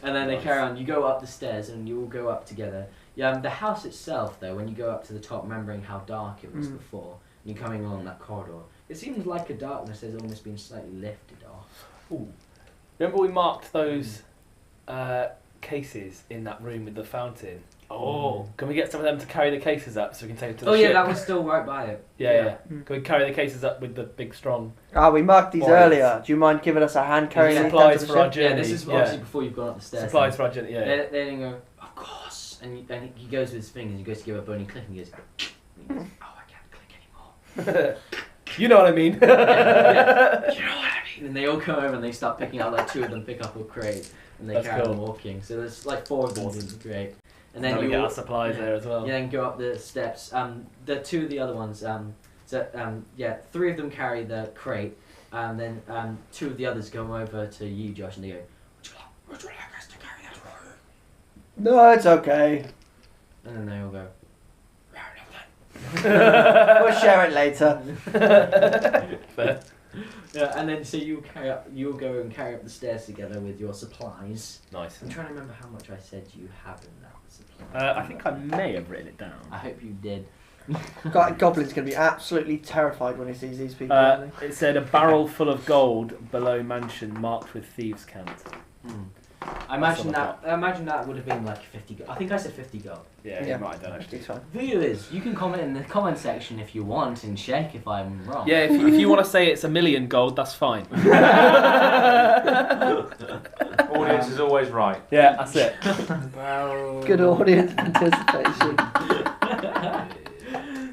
And then they carry on. You go up the stairs and you all go up together. Yeah, the house itself, though, when you go up to the top, remembering how dark it was before, and you're coming along that corridor, it seems like a darkness has almost been slightly lifted off. Ooh. Remember we marked those cases in that room with the fountain? Oh. Can we get some of them to carry the cases up so we can take it to the Oh ship? yeah, that was still right by it. Yeah. Can we carry the cases up with the big strong We marked these Warriors. earlier. Do you mind giving us a hand carrying these down supplies to the for our ship? journey? Yeah, this is obviously before you've gone up the stairs. Supplies for our journey, yeah. Then you go, of course, and he goes with his fingers, he goes to give a bony click, and he goes, oh, I can't click anymore. You know what I mean. You know what I mean? And they all come over and they start picking up, like 2 of them pick up a crate, and they That's carry on cool. walking. So there's like 4 of them in the crate. And then we you get all, our supplies there as well. You then go up the steps. The 2 of the other ones, 3 of them carry the crate, and then 2 of the others come over to you, Josh, and they go, would you like us to carry that for you? No, it's okay. And then they all go, We'll share it later. Fair. yeah, and then so you'll go and carry up the stairs together with your supplies. Nice. I'm trying to remember how much I said you have in that supply. I think I may have written it down. I hope you did. Goblin's going to be absolutely terrified when he sees these people. Isn't he? It said a barrel full of gold below mansion marked with thieves' cant. I imagine that would have been like 50 gold. I think I said 50 gold. Yeah, Yeah. you might have done actually. It's fine. Viewers, you can comment in the comment section if you want and check if I'm wrong. Yeah, if you want to say it's 1,000,000 gold, that's fine. Audience is always right. Yeah, that's it. Good audience participation.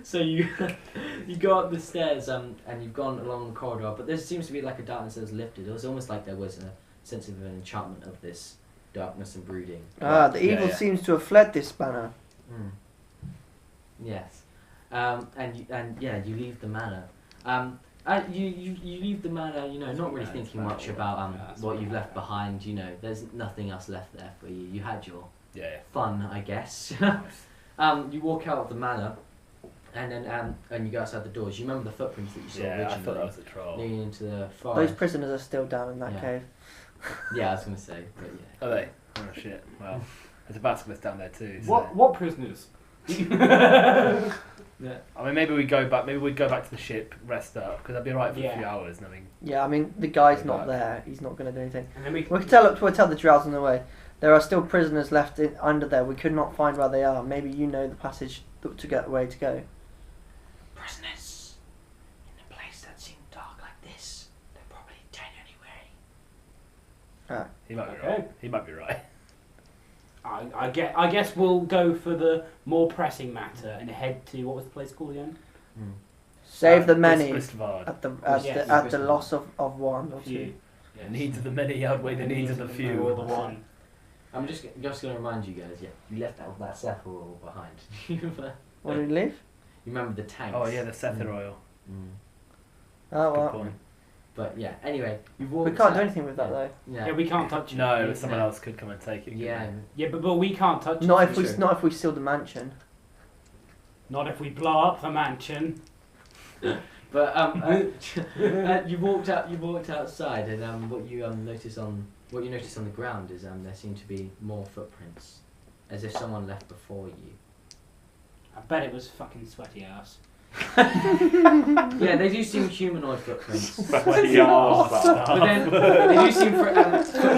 So you go up the stairs and you've gone along the corridor, but there seems to be like a darkness that's lifted. It was almost like there was a sense of an enchantment of this darkness and brooding. The evil seems to have fled this manor. Yes, you leave the manor. You leave the manor, not really thinking much about what you've left behind. There's nothing else left there for you. You had your fun, I guess. You walk out of the manor, and then and you go outside the doors. You remember the footprints that you saw originally? I thought that was a troll. Leading into the Those forest. prisoners are still down in that Yeah. cave. Yeah, I was gonna say, but yeah. Are they? Oh shit. Well, there's a basilisk down there too. So. What prisoners? Yeah. I mean, maybe we go back. Maybe we'd go back to the ship, rest up, because that'd be alright for a few hours. I mean, Yeah, I mean the guy's Go not back. there. He's not going to do anything. And then we We'll tell the Drows on the way. There are still prisoners left under there. We could not find where they are. Maybe you know the passage to get the way to go. Prisoners in a place that seemed dark like this. They're probably dead anyway. he might be Okay. right. He might be right. I guess we'll go for the more pressing matter and head to what was the place called again? Save the many Gristvad. at the Yes. at the loss of one or two. Few. The needs of the many outweigh the needs of the few. Or the one. I'm just going to remind you guys. Yeah, you left that Sephiroth behind. You What did we leave? remember the tanks? Oh yeah, the Sether oil. Oh Good well. point. But yeah. Anyway, you've walked. We can't out- do anything with that though. Yeah. Yeah, we can't touch it. No, someone else could come and take it. couldn't Yeah. they? Yeah, but we can't touch Not it. if we Sure. not if we steal the mansion. Not if we blow up the mansion. But you walked outside, and what you notice on the ground is there seem to be more footprints, as if someone left before you. I bet it was fucking sweaty ass. Yeah, they do seem humanoid footprints. Yeah, But then they do seem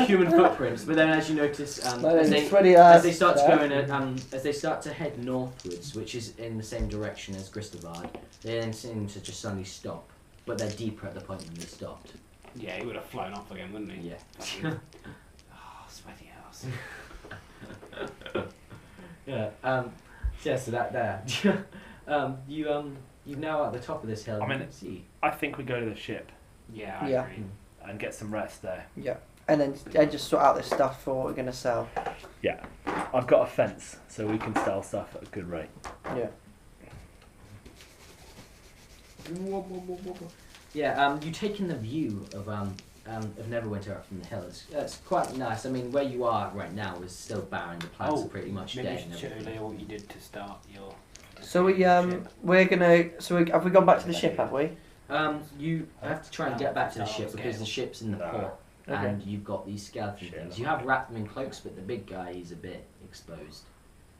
human footprints. But then, as you notice, as they start to go in, as they start to head northwards, which is in the same direction as Gristavad, they then seem to just suddenly stop. But they're deeper at the point when they stopped. Yeah, he would have flown off again, wouldn't he? Yeah. Oh, sweaty house. Yeah. Yeah. So that there. You now at the top of this hill. I mean, you can see. I think we go to the ship Yeah, I Yeah. agree. and get some rest there. Yeah. And then just sort out this stuff for what we're going to sell. Yeah. I've got a fence, so we can sell stuff at a good rate. Yeah. Yeah. You taking the view of Neverwinter up from the hill. It's quite nice. I mean, where you are right now is still barren. The plants are pretty much maybe dead. you and should show everything. Leo what you did to start your... So we're gonna. Have we gone back to the ship? Have we? You have to try and get back to the ship because the ship's in the port, Okay. and you've got these skeleton Shit. things. You have wrapped them in cloaks, but the big guy is a bit exposed.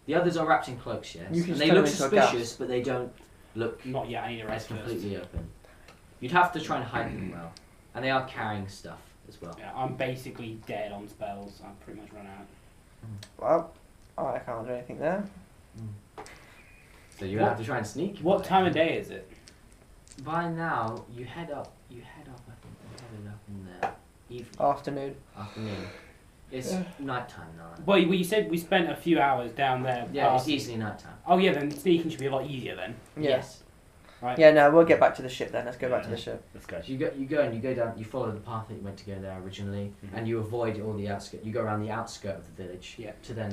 The others are wrapped in cloaks, yes, You can and just they turn look them into a gas. suspicious, but they don't look Not yet, I need a as rest first. completely open. You'd have to try and hide them well, and they are carrying stuff as well. Yeah, I'm basically dead on spells. I've pretty much run out. Well, I can't do anything there. So you What- have to try and sneak. What time of day is it? By now, you head up. I think you headed up in the evening, Afternoon. afternoon. It's Yeah. nighttime now. Well, you said we spent a few hours down there. Yeah, it's past- easily nighttime. Oh yeah, then sneaking should be a lot easier then. Yeah. Yes. Right. Yeah. No, we'll get back to the ship then. Let's go back to the ship. Let's go. So you go down. You follow the path that you went to go there originally, Mhm. and you avoid all the outskirts. You go around the outskirt of the village. Yeah. To then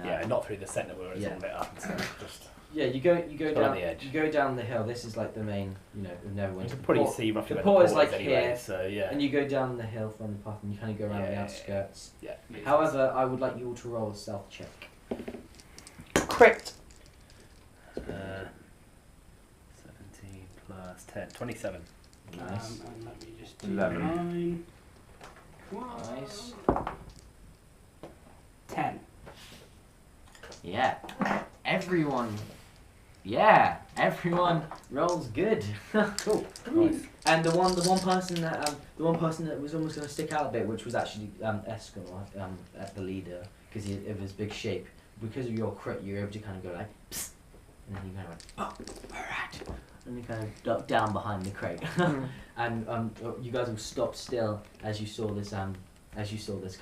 Yeah, not through the centre where it's Yeah. all lit up. So just Yeah, you go Go down on the edge. You go down the hill. This is like the main, you Neverwinter. can probably Port- see roughly the where port the is port like anyway. here, So yeah. and you go down the hill from the path, and you kind of go around the Yeah. outskirts. Yeah. However, I would like you all to roll a stealth check. Crit. 17 plus 10, 27. Nice. And let me just do 11. mine. Nice. 10. Yeah. Everyone. Yeah. Everyone rolls good. Cool. Nice. And the one person that was almost going to stick out a bit, which was actually Escanor, at the leader, because of his big shape. Because of your crit, you're able to kind of go like, psst, and then you kind of went, oh, alright, and you kind of duck down behind the crate, and you guys all stopped still as you saw this kind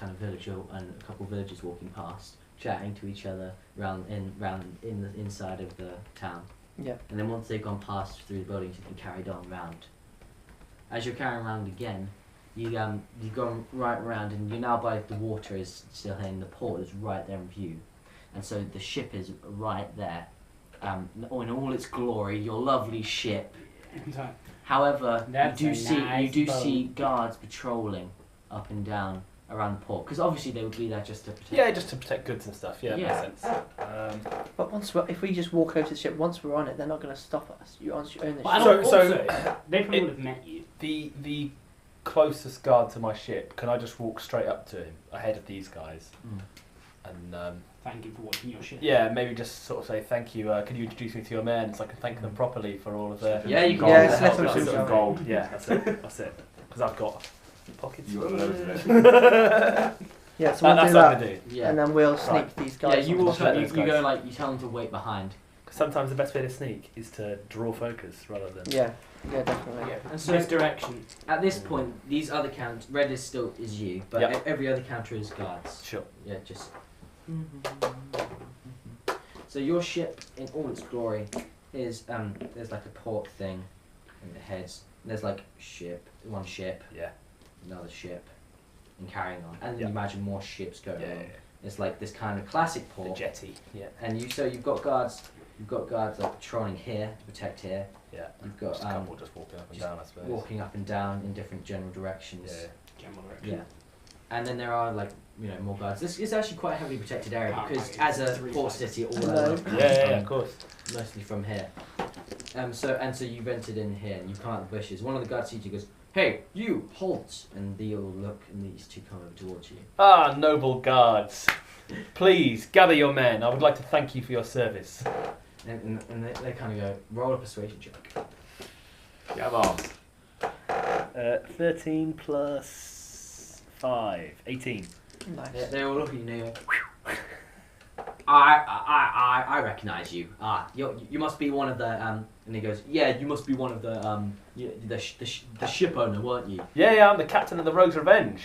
of villager and a couple of villagers walking past, chatting to each other round in the inside of the town. Yeah. And then once they've gone past through the buildings, you can carried on round. As you're carrying around again, you go right around, and you're now by the water is still here, and the port is right there in view, and so the ship is right there, in all its glory, your lovely ship. However, That's you a nice do boat. see guards patrolling up and down around the port, because obviously they would be there just to protect. Yeah, just to protect goods and stuff. Yeah, Yeah. makes sense. But if we just walk over to the ship, once we're on it, they're not going to stop us. You own the But ship. So- they probably it- would have met you. The closest guard to my ship, can I just walk straight up to him ahead of these guys? Mm. And Thank you for watching your ship. yeah, maybe just sort of say thank you. Can you introduce me to your men so I can thank them properly for all of their Yeah, you can gold, do Yeah, that. slip them help, some sort of gold. gold. Yeah, that's it. Because I've got pockets. You got loads of it. Yeah, so we'll That's do what that, I'm gonna do. Yeah. and then we'll sneak Right. these Yeah, guys. you onto will the tell- ship. you, those you go guys. like you tell them to wait behind. 'Cause sometimes the best way to sneak is to draw focus rather than. Yeah, definitely. Yeah. And so Misdirection. at this point, these other count red is still is you, but Yep. every other counter is guards. Sure. Yeah, just. So your ship, in all its glory, is there's like a port thing, in the heads. There's like one ship, Yeah. another ship, and carrying on. And then Yeah. you imagine more ships going Yeah. on. It's like this kind of classic The port. jetty. Yeah. And you've got guards. You've got guards like patrolling here to protect here. Yeah. You've got Just a couple just walking up and just down, I suppose. walking up and down in different general directions. Yeah. General direction. Yeah. And then there are like more guards. This is actually quite a heavily protected area Oh, because right, as a three port sides. city, all Hello. over, Yeah, of course. mostly from here. So you've entered in here and you come out of the bushes. One of the guards sees you, goes, "Hey, you halt!" And they all look, and these two come over towards you. Ah, noble guards. Please, gather your men. I would like to thank you for your service. And they kind of go, "Roll a persuasion check." Yeah, boss. 13 plus 5. 18. Nice. They all look at you and they go, I recognise you. You must be one of the And he goes, yeah, you must be one of the ship owner, weren't you? Yeah, I'm the captain of the Rogue's Revenge.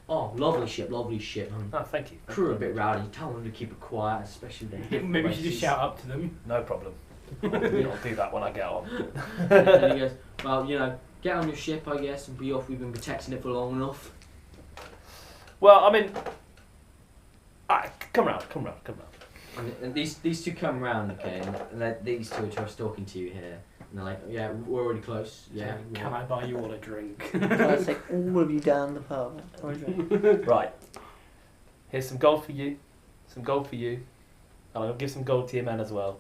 Oh, lovely ship. Oh, thank you. Crew are a bit rowdy. Tell them to keep it quiet, especially the Maybe you should just shout up to them. No problem. I'll do that when I get on. And he goes, well, get on your ship, I guess, and be off. We've been protecting it for long enough. Well, I mean, come round. And these two come round, okay, and these two are talking to you here. And they're like, yeah, we're already close. Yeah. Can I buy you all a drink? Can I take all of you down the pub? Or a drink? Right. Here's some gold for you. Some gold for you. And I'll give some gold to your men as well.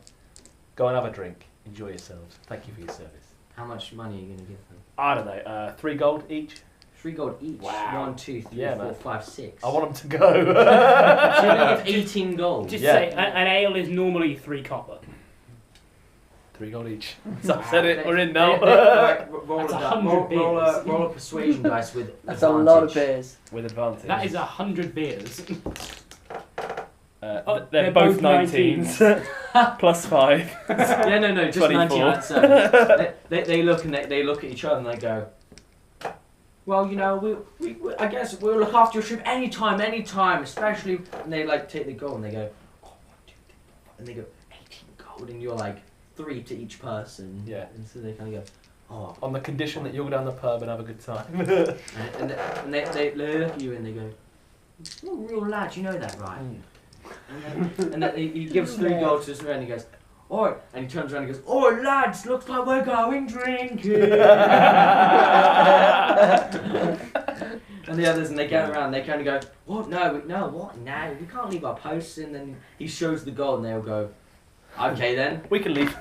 Go and have a drink. Enjoy yourselves. Thank you for your service. How much money are you going to give them? I don't know. 3 gold each. 3 gold each. Wow. 1, 2, 3, Yeah, 4, man. 5, 6. I want them to go. So you're going to give 18 gold. Just Yeah. say, an ale is normally 3 copper. 3 gold each. So I said it. We're in now. Alright, roll That's a 100 beers. roll a persuasion dice with That's advantage. a lot of beers. With advantage. That is 100 beers. They're both 19s. Plus 5. Yeah, no, just 24. 19 out of 7. They look and they look at each other and they go, well, we I guess we'll look after your ship anytime, especially. And they take the gold and they go, oh, 1, 2, 3, 4, 5, and they go 18 gold, and you're like 3 to each person. Yeah. And so they kind of go, oh. On the condition that you'll go down the pub and have a good time. And they look at you and they go, you're a real lad, you know that, right? And then he gives 3 gold to his friend and he goes, oi, and he turns around and goes, oi lads, looks like we're going drinking. And the others, and they get around, they kind of go, what, no, what, no, we can't leave our posts. And then he shows the gold and they'll go, okay then. We can leave.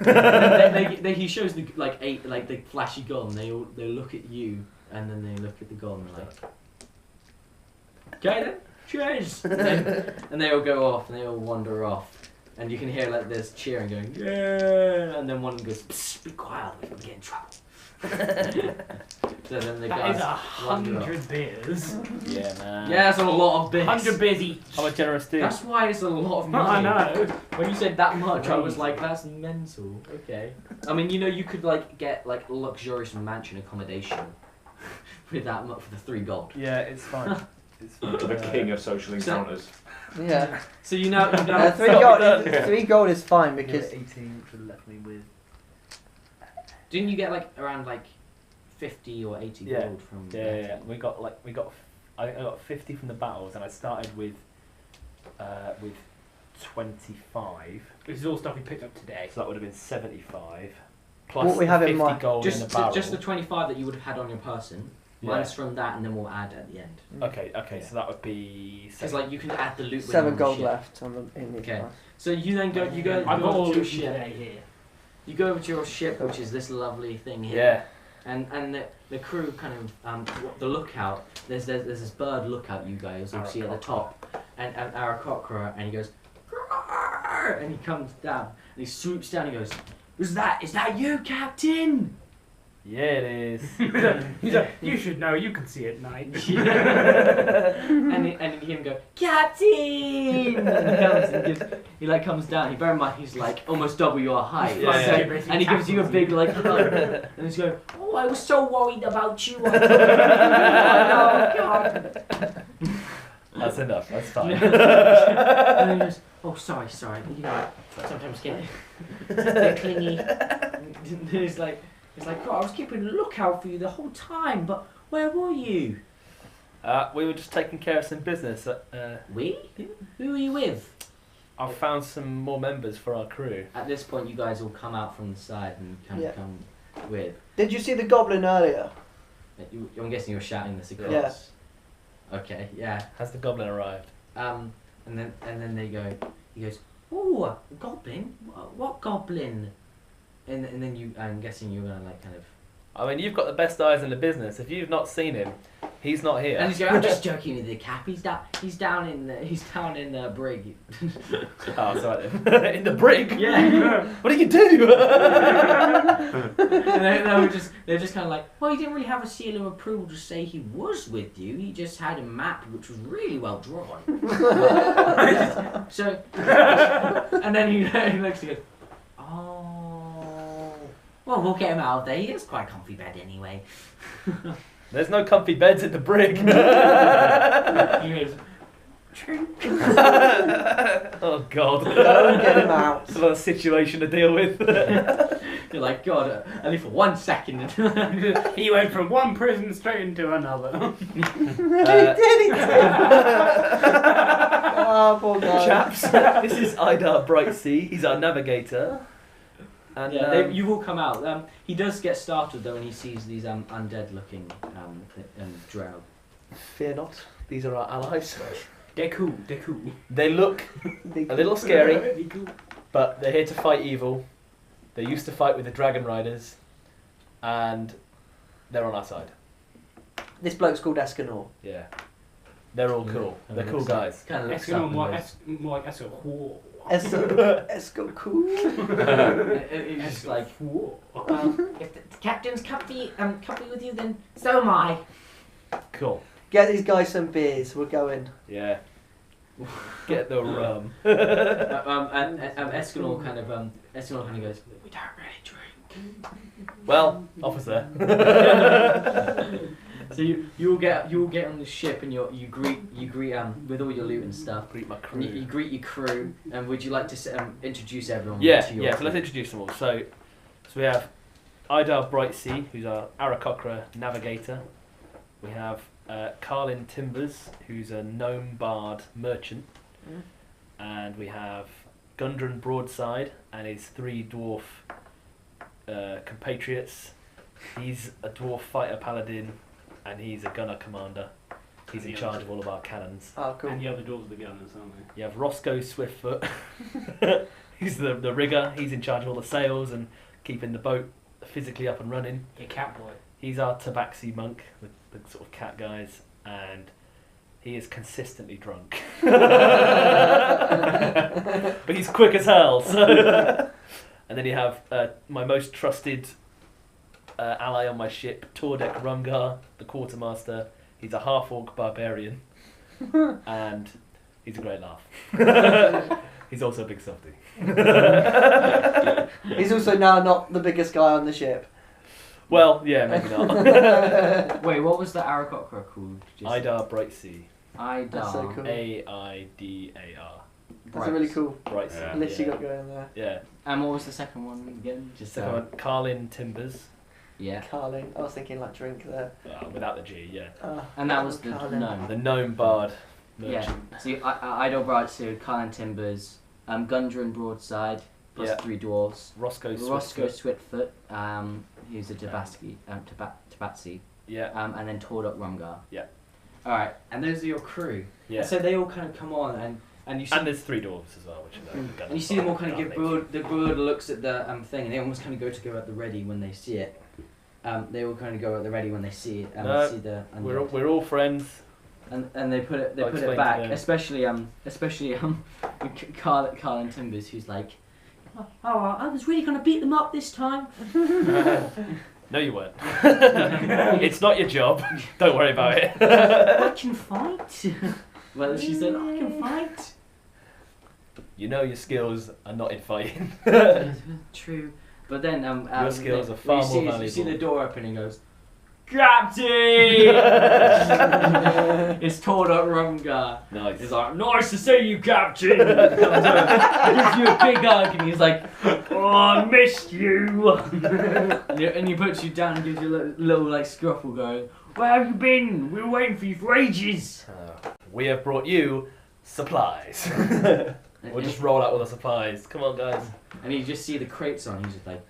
He shows the the flashy gold and they look at you and then they look at the gold and they're like, okay then. Cheers! And they all go off and they all wander off. And you can hear this cheering going, yeah! And then one goes, psst, be quiet, we can get in trouble. So then the That guys is wander off. 100 beers. Yeah, man. Yeah, that's a lot of bits. 100 beers each. I'm a generous dude. That's why it's a lot of I money. know. When you said that much, I was like, that's mental. Okay. I mean, you could get luxurious mansion accommodation with that much for the 3 gold. Yeah, it's fine. It's fine. The king of social encounters. Yeah. So you know. 3 gold. 3 gold is fine Because because 18, which would have left me with. Didn't you get around 50 or 80 Yeah. gold from? Yeah. We got. I think I got 50 from the battles, and I started with 25. This is all stuff we picked up today. So that would have been 75. Plus What we have the in 50 mind- gold in the barrel. Just the 25 that you would have had on your person. Yeah. Minus from that, and then we'll add at the end. Okay. So that would be. Because you can add the loot. when 7 you're on gold the ship. left on the in the Okay. class. So you then go. You go. I've you got go all to your of ship. today here. You go over to your ship, which is this lovely thing here. Yeah. And the crew kind of the lookout. There's this bird lookout you guys will see at the top, and Aarakocra, and he goes, "Grrr!" And he comes down and he swoops down. And he goes, is that you, Captain? Yeah, it is. He's like, you should know, you can see at night. and you hear him go, Captain! And he comes down. He very much he's almost double your height. Yeah, So- yeah. And he gives you a big hug. And he's going, oh, I was so worried about you. Oh God. That's enough. That's fine. And he goes, oh, sorry. Sometimes get a bit clingy. And he's like, God, I was keeping a lookout for you the whole time, but where were you? We were just taking care of some business. We? Who are you with? I've found some more members for our crew. At this point, you guys all come out from the side and kind of come with. Did you see the goblin earlier? I'm guessing you're shouting this across. Yeah. Okay, yeah. Has the goblin arrived? And then they go. He goes, oh, a goblin? What goblin? And then I'm guessing you're gonna kind of. I mean, you've got the best eyes in the business. If you've not seen him, He's not here. And he's going, I'm just joking with the cap. He's down in the brig. Oh, it's alright then. In the brig? Yeah. What do you do? And they're just kind of like, well, he didn't really have a seal of approval to say he was with you. He just had a map which was really well drawn. So, and then he looks and goes, oh, well, we'll get him out of there. He has quite a comfy bed anyway. There's no comfy beds at the brig. He goes, Oh God. Don't get him out. It's a situation to deal with. You're like, God, only for 1 second. he went from one prison straight into another. He did. Oh, poor guy. Chaps, this is Idar Brightsea. He's our navigator. And Yeah, you will come out. He does get startled though when he sees these undead-looking drow. fear not. These are our allies. They're cool. They look a little scary, but they're here to fight evil. They used to fight with the Dragon Riders, and they're on our side. This bloke's called Escanor. Yeah, they're all cool. Yeah. They're cool guys. Kind of looks Esco up more and goes, like Esco. Esco cool. it's just like, if the captain's comfy with you, then so am I. Cool. Get these guys some beers. We're going. Yeah. Get the rum. And Escanor kind of goes, we don't really drink. Well, officer. So you'll get on the ship and you greet with all your loot and stuff. Greet my crew. And you greet your crew. And would you like to introduce everyone? Yeah, to your yeah. So crew? let's introduce them all. So we have Idar Brightsea, who's our Aarakocra navigator. We have Carlin Timbers, who's a gnome bard merchant. And we have Gundren Broadside and his 3 dwarf compatriots. He's a dwarf fighter paladin, and he's a gunner commander. He's in charge of all of our cannons. Oh, cool. And the other doors of the gunners, aren't they? You have Roscoe Swiftfoot. He's the rigger. He's in charge of all the sails and keeping the boat physically up and running. Your cat boy. He's our Tabaxi monk, the sort of cat guys, and he is consistently drunk. But he's quick as hell. So. And then you have my most trusted ally on my ship, Tordek Rumgar, the quartermaster. He's a half-orc barbarian, and he's a great laugh. He's also a big softy. He's also now not the biggest guy on the ship. Well, yeah, maybe not. Wait, what was the Aarakocra called? Idar Brightsea. Idar. That's so cool. Aidar. That's a really cool Brightsea. Yeah. list you got going there. Yeah. And what was the second one again? Just Second one, Carlin Timbers. Yeah. Carling. I was thinking like drink there. Without the G, yeah. And that was the Carling. gnome. The gnome bard Yeah. merchant. So Idle Brightsea, Carlin Timbers, Gundren Broadside, plus Yeah. 3 dwarves. Roscoe Roscoe Swiftfoot. Switfoot, who's a Tabatsi, Yeah. and then Tordok Rumgar. Yeah. Alright, and those are your crew. Yeah. And so they all kind of come on and you see And there's 3 dwarves as well, which are the and you see them all kind of give the broad looks at the thing, and they almost kind of go at the ready when they see it. They all kind of go at the ready when they see it and No, see the. We're all friends. And they put it I'll put explain it to back, them. especially Carlin Timbers, who's like, oh, I was really gonna beat them up this time. No, you weren't. It's not your job. Don't worry about it. I can fight. Well, she said, I can fight. You know your skills are not in fighting. True, but then Your skills are far more valuable. You see the door open and goes, Captain! It's Tordok Rumgar. Nice. He's like, nice to see you, Captain! Comes over, gives you a big hug, and he's like, oh, I missed you! and he puts you down and gives you a little like scruffle going, where have you been? We were waiting for you for ages! We have brought you supplies. We'll just roll out all the supplies. Come on, guys. And you just see the crates on, he's just like,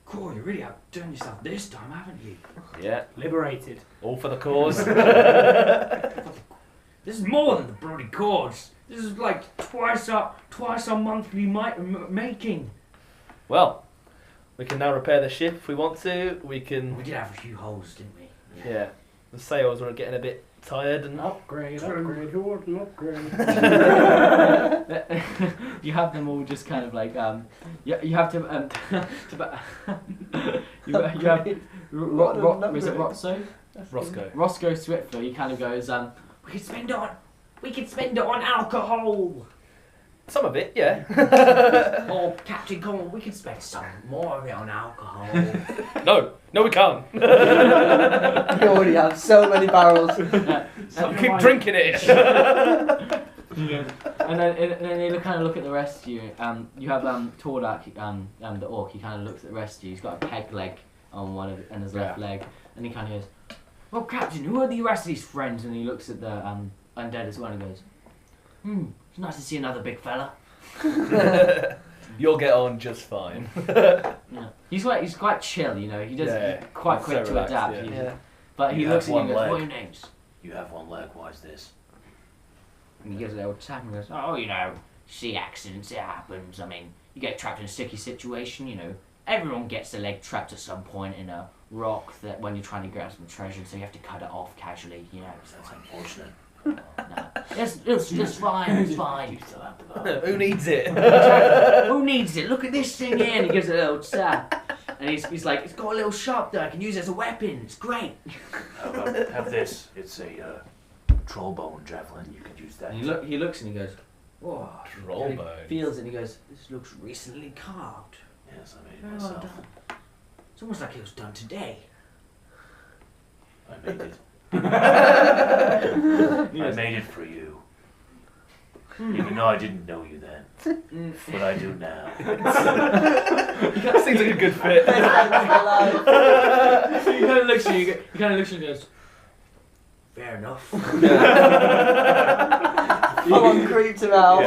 cool, you really outdone yourself this time, haven't you? Yeah. Liberated. All for the cause. This is more than the bloody cause. This is like twice our monthly making. Well, we can now repair the ship if we want to. We can. We did have a few holes, didn't we? Yeah. The sails are getting a bit tired and Upgrade. Who wants an upgrade? You have them all just kind of like you have to you have is it Roscoe? Roscoe Swiftler. He kind of goes we could spend it on alcohol. some of it, yeah. Or Captain Corn, we could spend some more of it on alcohol. No, we can't. You already have so many barrels. Keep drinking it. And then you kind of look at the rest of you. You have Tordak, the orc. He kind of looks at the rest of you. He's got a peg leg on one of and his left leg, and he kind of goes, "Well, Captain, who are the rest of these friends?" And he looks at the undead as well and goes, "It's nice to see another big fella." You'll get on just fine. Yeah. He's quite chill, you know. He does quite he's quick so to relaxed, adapt. Yeah. But he You looks at have you and one goes, "What are leg. your names?" You have one leg, why is this? And he gives a little tap and goes, "Oh, you know, sea accidents, it happens. I mean, you get trapped in a sticky situation, you know. Everyone gets their leg trapped at some point in a rock that when you're trying to grab some treasure, so you have to cut it off casually, you know." That's unfortunate. No. It's fine, it's fine. You still have to go. Who needs it? Who needs it? Look at this thing here. And he gives it a little tap. And he's like, "It's got a little sharp that I can use as a weapon. It's great." How about have this? It's a troll bone javelin. You could use that. And he looks and he goes, "Whoa." Troll And he bone. feels it and he goes, "This looks recently carved. Yes, I made it Very well myself. done. It's almost like it was done today." I made it. I made it for you. Even though I didn't know you then. But I do now. Seems like a good fit. He kind of looks at you. He kind of looks at you and goes, "Fair enough." Someone creeped him out.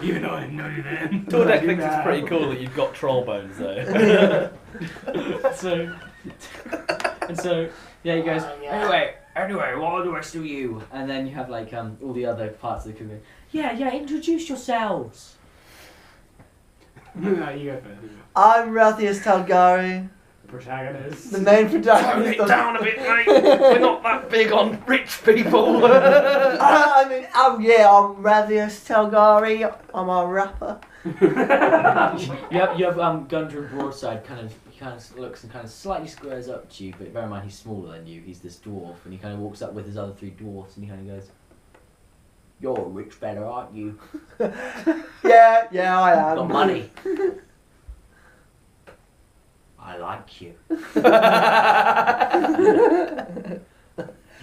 Even though I didn't know you then. Tordek thinks it's pretty cool that you've got troll bones though. So yeah, he goes, Anyway, what are the rest of you? And then you have like all the other parts of the crew going, Yeah, introduce yourselves. No, you go first. I'm Rathius Talgari, Protagonist. the main Tone protagonist. it down a bit, mate. We're not that big on rich people. I mean, I'm Rathius Talgari. I'm a rapper. you have Gundren Broadside he kind of looks and kind of slightly squares up to you, but bear in mind he's smaller than you. He's this dwarf, and he kind of walks up with his other three dwarfs, and he kind of goes, "You're a rich fella, aren't you? Yeah, I am. Got money. I like you."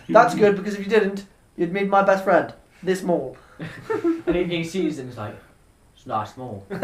That's good because if you didn't, you'd meet my best friend. This small. And he sees them, he's like, "It's nice small." He's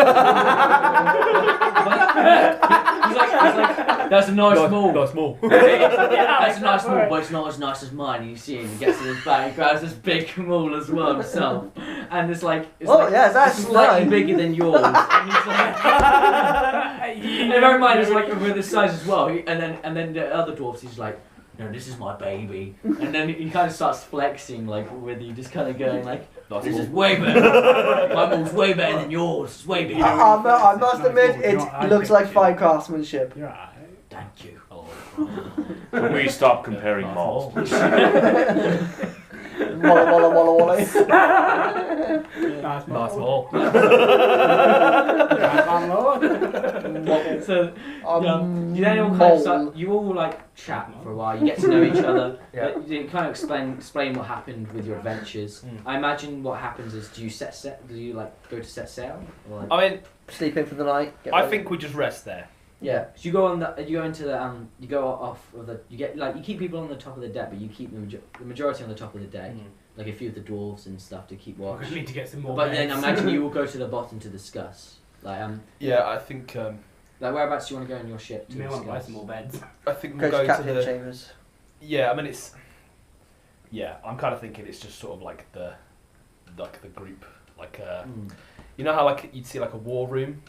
like, "That's a nice small." Not small. That's a nice small, but it's not as nice as mine. And you see him, he gets in his bag, grabs this big mall as well himself. And it's like, Yes, that's slightly nice. bigger than yours. And he's like, and bear in mind, it's like with this size as well. And then the other dwarfs, he's like, "No, this is my baby." And then he kind of starts flexing, like, with you, just kind of going, like, "This is way better. My mall's way better than yours. It's way bigger." I must admit, it looks like fine craftsmanship. You're right. Thank you. When we stop comparing malls. Walla walla. Nice Nice small. more. So you then all kind of start, you all like chat for a while. You get to know each other. Yeah. You kind of explain what happened with your adventures. I imagine what happens is, do you like go to set sail? Or like, I mean, Sleep in for the night. Get I ready. think we just rest there. yeah. So you go into the you go off of the you get like you keep people on the top of the deck, but you keep the majority on the top of the deck. Like a few of the dwarves and stuff to keep watch. We need to get some more. But then I beds. imagine you will go to the bottom to discuss. Like Yeah, I think like whereabouts do you want to go in your ship to You may want to buy discuss? some more beds. we'll Go to go to Captain the. Chambers. Yeah, I mean it's. Yeah, I'm kind of thinking it's just sort of like the group, like you know how like you'd see like a war room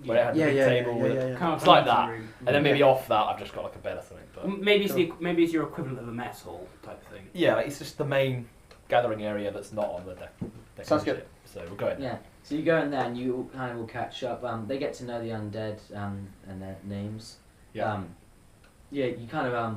where it had Yeah, a big yeah, table with, yeah. Can't It's like find that. room. and then maybe off that I've just got like a bed or something. But Maybe it's your equivalent of a mess hall type of thing. yeah, like, it's just the main gathering area that's not on the deck. Sounds of the good. ship. So we're going. Yeah. So you go in there and you kind of will catch up. They get to know the undead and their names. Yeah. Yeah. You kind of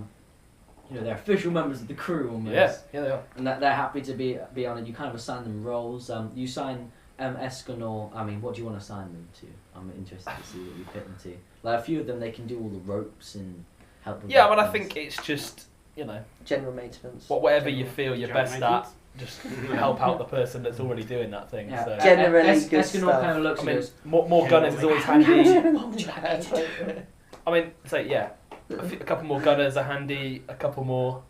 they're official members of the crew almost. Yeah, they are. And that they're happy to be on it. You kind of assign them roles. You sign Escanor. I mean, what do you want to assign them to? I'm interested to see what you fit them to. Like a few of them, they can do all the ropes and help with. Yeah, but I weapons. think it's just General maintenance. whatever you feel you're General best maintenance. at, just help out the person that's already doing that thing. Yeah. So. Generally good Escanor stuff. kind of looks I and mean, goes, more gunners is always handy. what would you like me to do? I mean, so yeah, a couple more gunners are handy, a couple more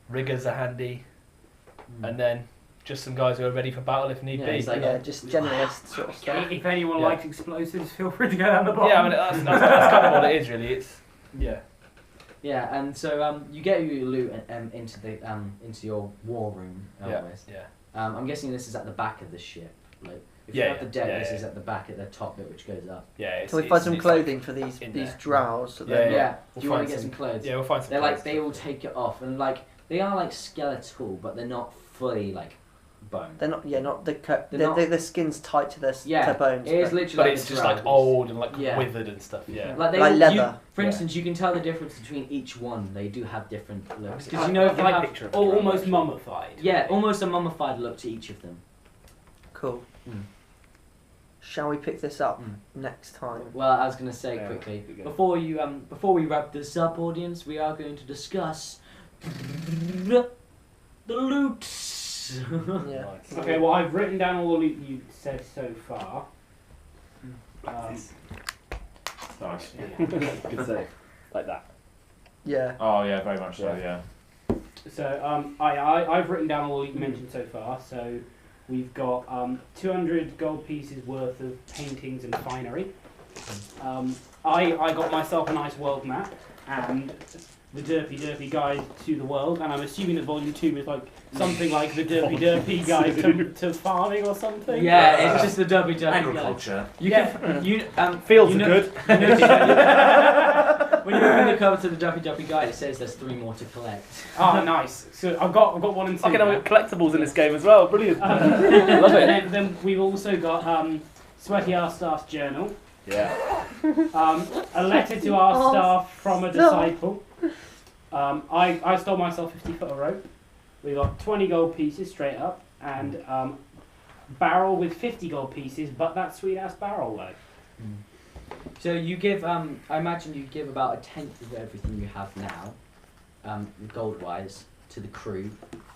riggers are handy, and then just some guys who are ready for battle if need Yeah, be. it's like- Yeah, just generalist sort of stuff. If anyone Yeah. likes explosives, feel free to go down the bottom. Yeah, I mean that's kind of what it is really. It's Yeah, and so you get your loot into your war room. Almost. yeah. I'm guessing this is at the back of the ship. Like if you Yeah, have the deck, yeah, this yeah. is at the back at the top bit, which goes up. Yeah. Can we find some clothing for these in these there. drows? So Yeah, they're Yeah. not- Do you want to get some clothes? Yeah, we'll find some. They're clothes. like they all take it off, and like they are like skeletal, but they're not fully like bone. They're not. Yeah, not the. They're not- The skin's tight to their Yeah, to bones. It is but- literally But like it's a just drow. like old and like Yeah. withered and stuff. Yeah. Like, Like leather. for Yeah. instance, you can tell the difference between each one. They do have different looks. Because I- you know, if I you like have, picture of Or the almost actually. mummified. yeah, almost a mummified look to each of them. Cool. Mm. Shall we pick this up Mm. next time? Well, I was going to say Yeah, quickly we go. before we wrap this up, audience, we are going to discuss the loot. Yeah. Nice. Okay, well, I've written down all the loot you said so far. Nice. Good save. Like that. Yeah. Oh yeah, very much so. Yeah. So I've written down all the loot you mentioned so far. So we've got 200 gold pieces worth of paintings and finery. I got myself a nice world map and the Derpy Guide to the World, and I'm assuming that Volume 2 is like something like the Derpy Guide to farming or something. Yeah, it's just the W. Agriculture. You Yeah. can you Fields you are know- good. you know- when you open the cover to the Duffy Guide, it says there's 3 more to collect. Oh, nice. So I've got 1 and 2. Fucking hell, now. we've got collectibles in this game as well. Brilliant. Love it. Then we've also got Sweaty Our Staff's journal, Yeah. a letter to our staff from a disciple. I stole myself 50 foot of rope. We got 20 gold pieces straight up, and barrel with 50 gold pieces, but that sweet ass barrel though. So you give I imagine you give about a tenth of everything you have now, gold wise, to the crew.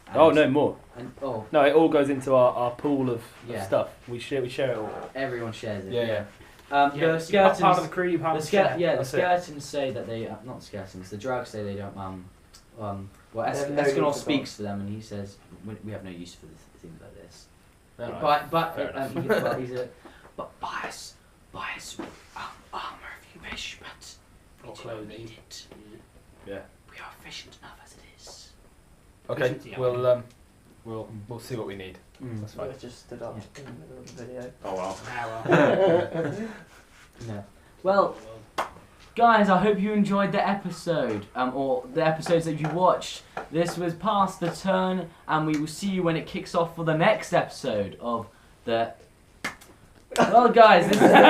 And, Oh no, more. And No, it all goes into our pool of Yeah. stuff. We share it all. everyone shares it. Yeah. The Part of skeletons. the crew, part The of the share. the That's it. skeletons say that they not skeletons. The drugs say they don't. Well, They have no use Escanor for speaks to them and he says we have no use for things like this. Alright. But Fair enough. but buy us armor if you wish, but we Or do clothing. not need it. Yeah. We are efficient enough as it is. Okay. Yeah. We'll see what we need. That's fine. I just stood up in the middle of the video. Oh well. No. Well, guys, I hope you enjoyed the episode, or the episodes that you watched. This was Past the Turn, and we will see you when it kicks off for the next episode of the... Well, guys, this is the end.